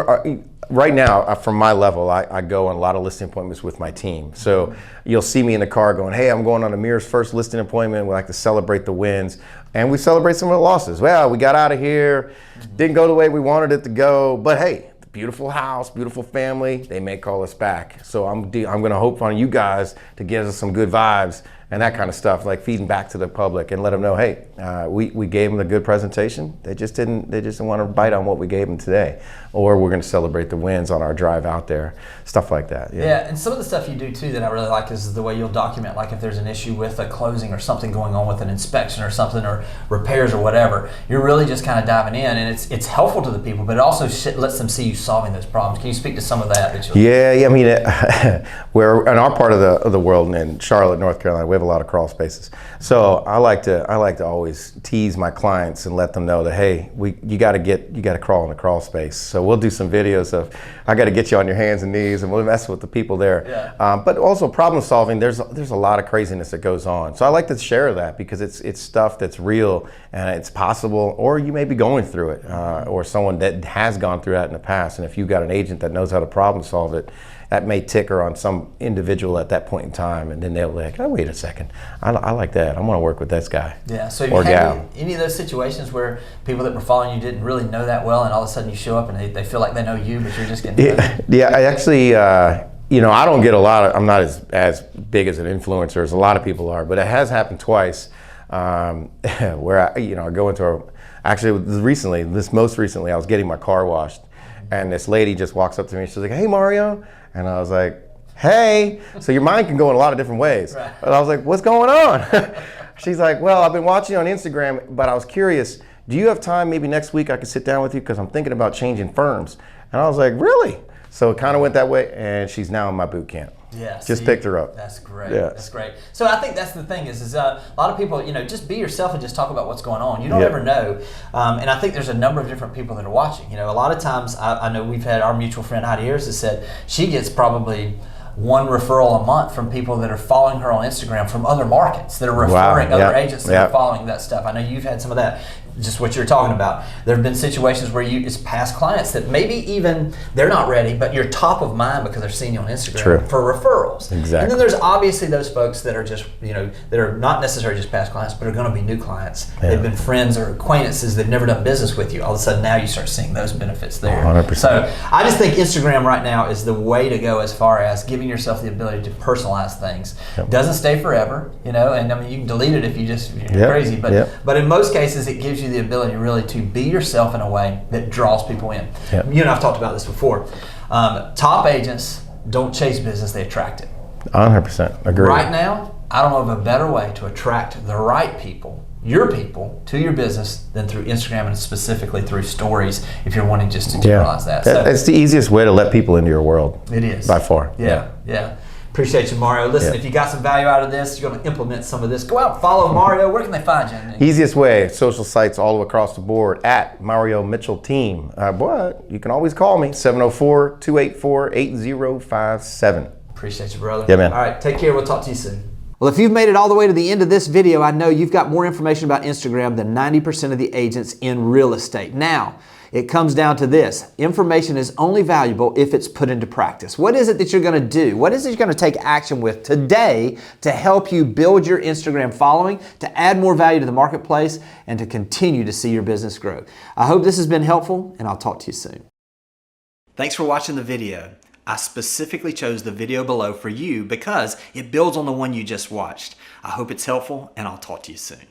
Right now, from my level, I go on a lot of listing appointments with my team. So you'll see me in the car going, hey, I'm going on Amir's first listing appointment. We like to celebrate the wins. And we celebrate some of the losses. Well, we got out of here, didn't go the way we wanted it to go. But hey, beautiful house, beautiful family, they may call us back. So I'm gonna hope on you guys to give us some good vibes and that kind of stuff, like feeding back to the public and let them know, hey, we gave them a good presentation. They just didn't want to bite on what we gave them today. Or we're going to celebrate the wins on our drive out there, stuff like that. Yeah, and some of the stuff you do too that I really like is the way you'll document, like if there's an issue with a closing or something going on with an inspection or something, or repairs or whatever. You're really just kind of diving in, and it's helpful to the people, but it also lets them see you solving those problems. Can you speak to some of that? Yeah, I mean, we're in our part of the world in Charlotte, North Carolina, we have a lot of crawl spaces. So I like to always tease my clients and let them know that, hey, you got to crawl in the crawl space. So we'll do some videos of, I got to get you on your hands and knees, and we'll mess with the people there. Yeah. But also problem solving, there's a lot of craziness that goes on. So I like to share that because it's stuff that's real and it's possible, or you may be going through it, or someone that has gone through that in the past. And if you've got an agent that knows how to problem solve it, that may ticker on some individual at that point in time, and then they'll be like, oh, wait a second, I like that. I want to work with this guy. Yeah, so you had any of those situations where people that were following you didn't really know that well, and all of a sudden you show up and they feel like they know you, but you're just getting Yeah, I actually, I don't get a lot of, I'm not as big as an influencer as a lot of people are, but it has happened twice where I go into most recently, I was getting my car washed, and this lady just walks up to me. She's like, hey, Mario. And I was like, hey. So your mind can go in a lot of different ways. Right. And I was like, what's going on? She's like, well, I've been watching you on Instagram, but I was curious, do you have time maybe next week I could sit down with you because I'm thinking about changing firms? And I was like, really? So it kind of went that way, and she's now in my boot camp. Yeah, just picked her up. That's great. Yeah. That's great. So I think that's the thing is a lot of people, just be yourself and just talk about what's going on. You don't ever know. And I think there's a number of different people that are watching. A lot of times I know we've had our mutual friend Heidi Harris has said she gets probably one referral a month from people that are following her on Instagram from other markets that are referring other agents that are following that stuff. I know you've had some of that. Just what you're talking about. There have been situations where it's past clients that maybe even they're not ready, but you're top of mind because they're seeing you on Instagram for referrals. Exactly. And then there's obviously those folks that are just, that are not necessarily just past clients, but are going to be new clients. Yeah. They've been friends or acquaintances. They've never done business with you. All of a sudden now you start seeing those benefits there. 100%. So I just think Instagram right now is the way to go as far as giving yourself the ability to personalize things. Yep. Doesn't stay forever, and I mean you can delete it if you're crazy, but in most cases it gives you the ability really to be yourself in a way that draws people in. Yep. You and I've talked about this before. Top agents don't chase business, they attract it. 100%, agree. Right now, I don't know of a better way to attract the right people, your people, to your business than through Instagram, and specifically through stories if you're wanting just to generalize that. So, it's the easiest way to let people into your world. It is. By far. Yeah. Appreciate you, Mario. Listen, if you got some value out of this, you're going to implement some of this, go out and follow Mario. Where can they find you? Easiest way, social sites all across the board, at Mario Mitchell Team. But you can always call me, 704-284-8057. Appreciate you, brother. Yeah, man. All right, take care. We'll talk to you soon. Well, if you've made it all the way to the end of this video, I know you've got more information about Instagram than 90% of the agents in real estate. Now, it comes down to this. Information is only valuable if it's put into practice. What is it that you're going to do? What is it you're going to take action with today to help you build your Instagram following, to add more value to the marketplace, and to continue to see your business grow? I hope this has been helpful, and I'll talk to you soon. Thanks for watching the video. I specifically chose the video below for you because it builds on the one you just watched. I hope it's helpful, and I'll talk to you soon.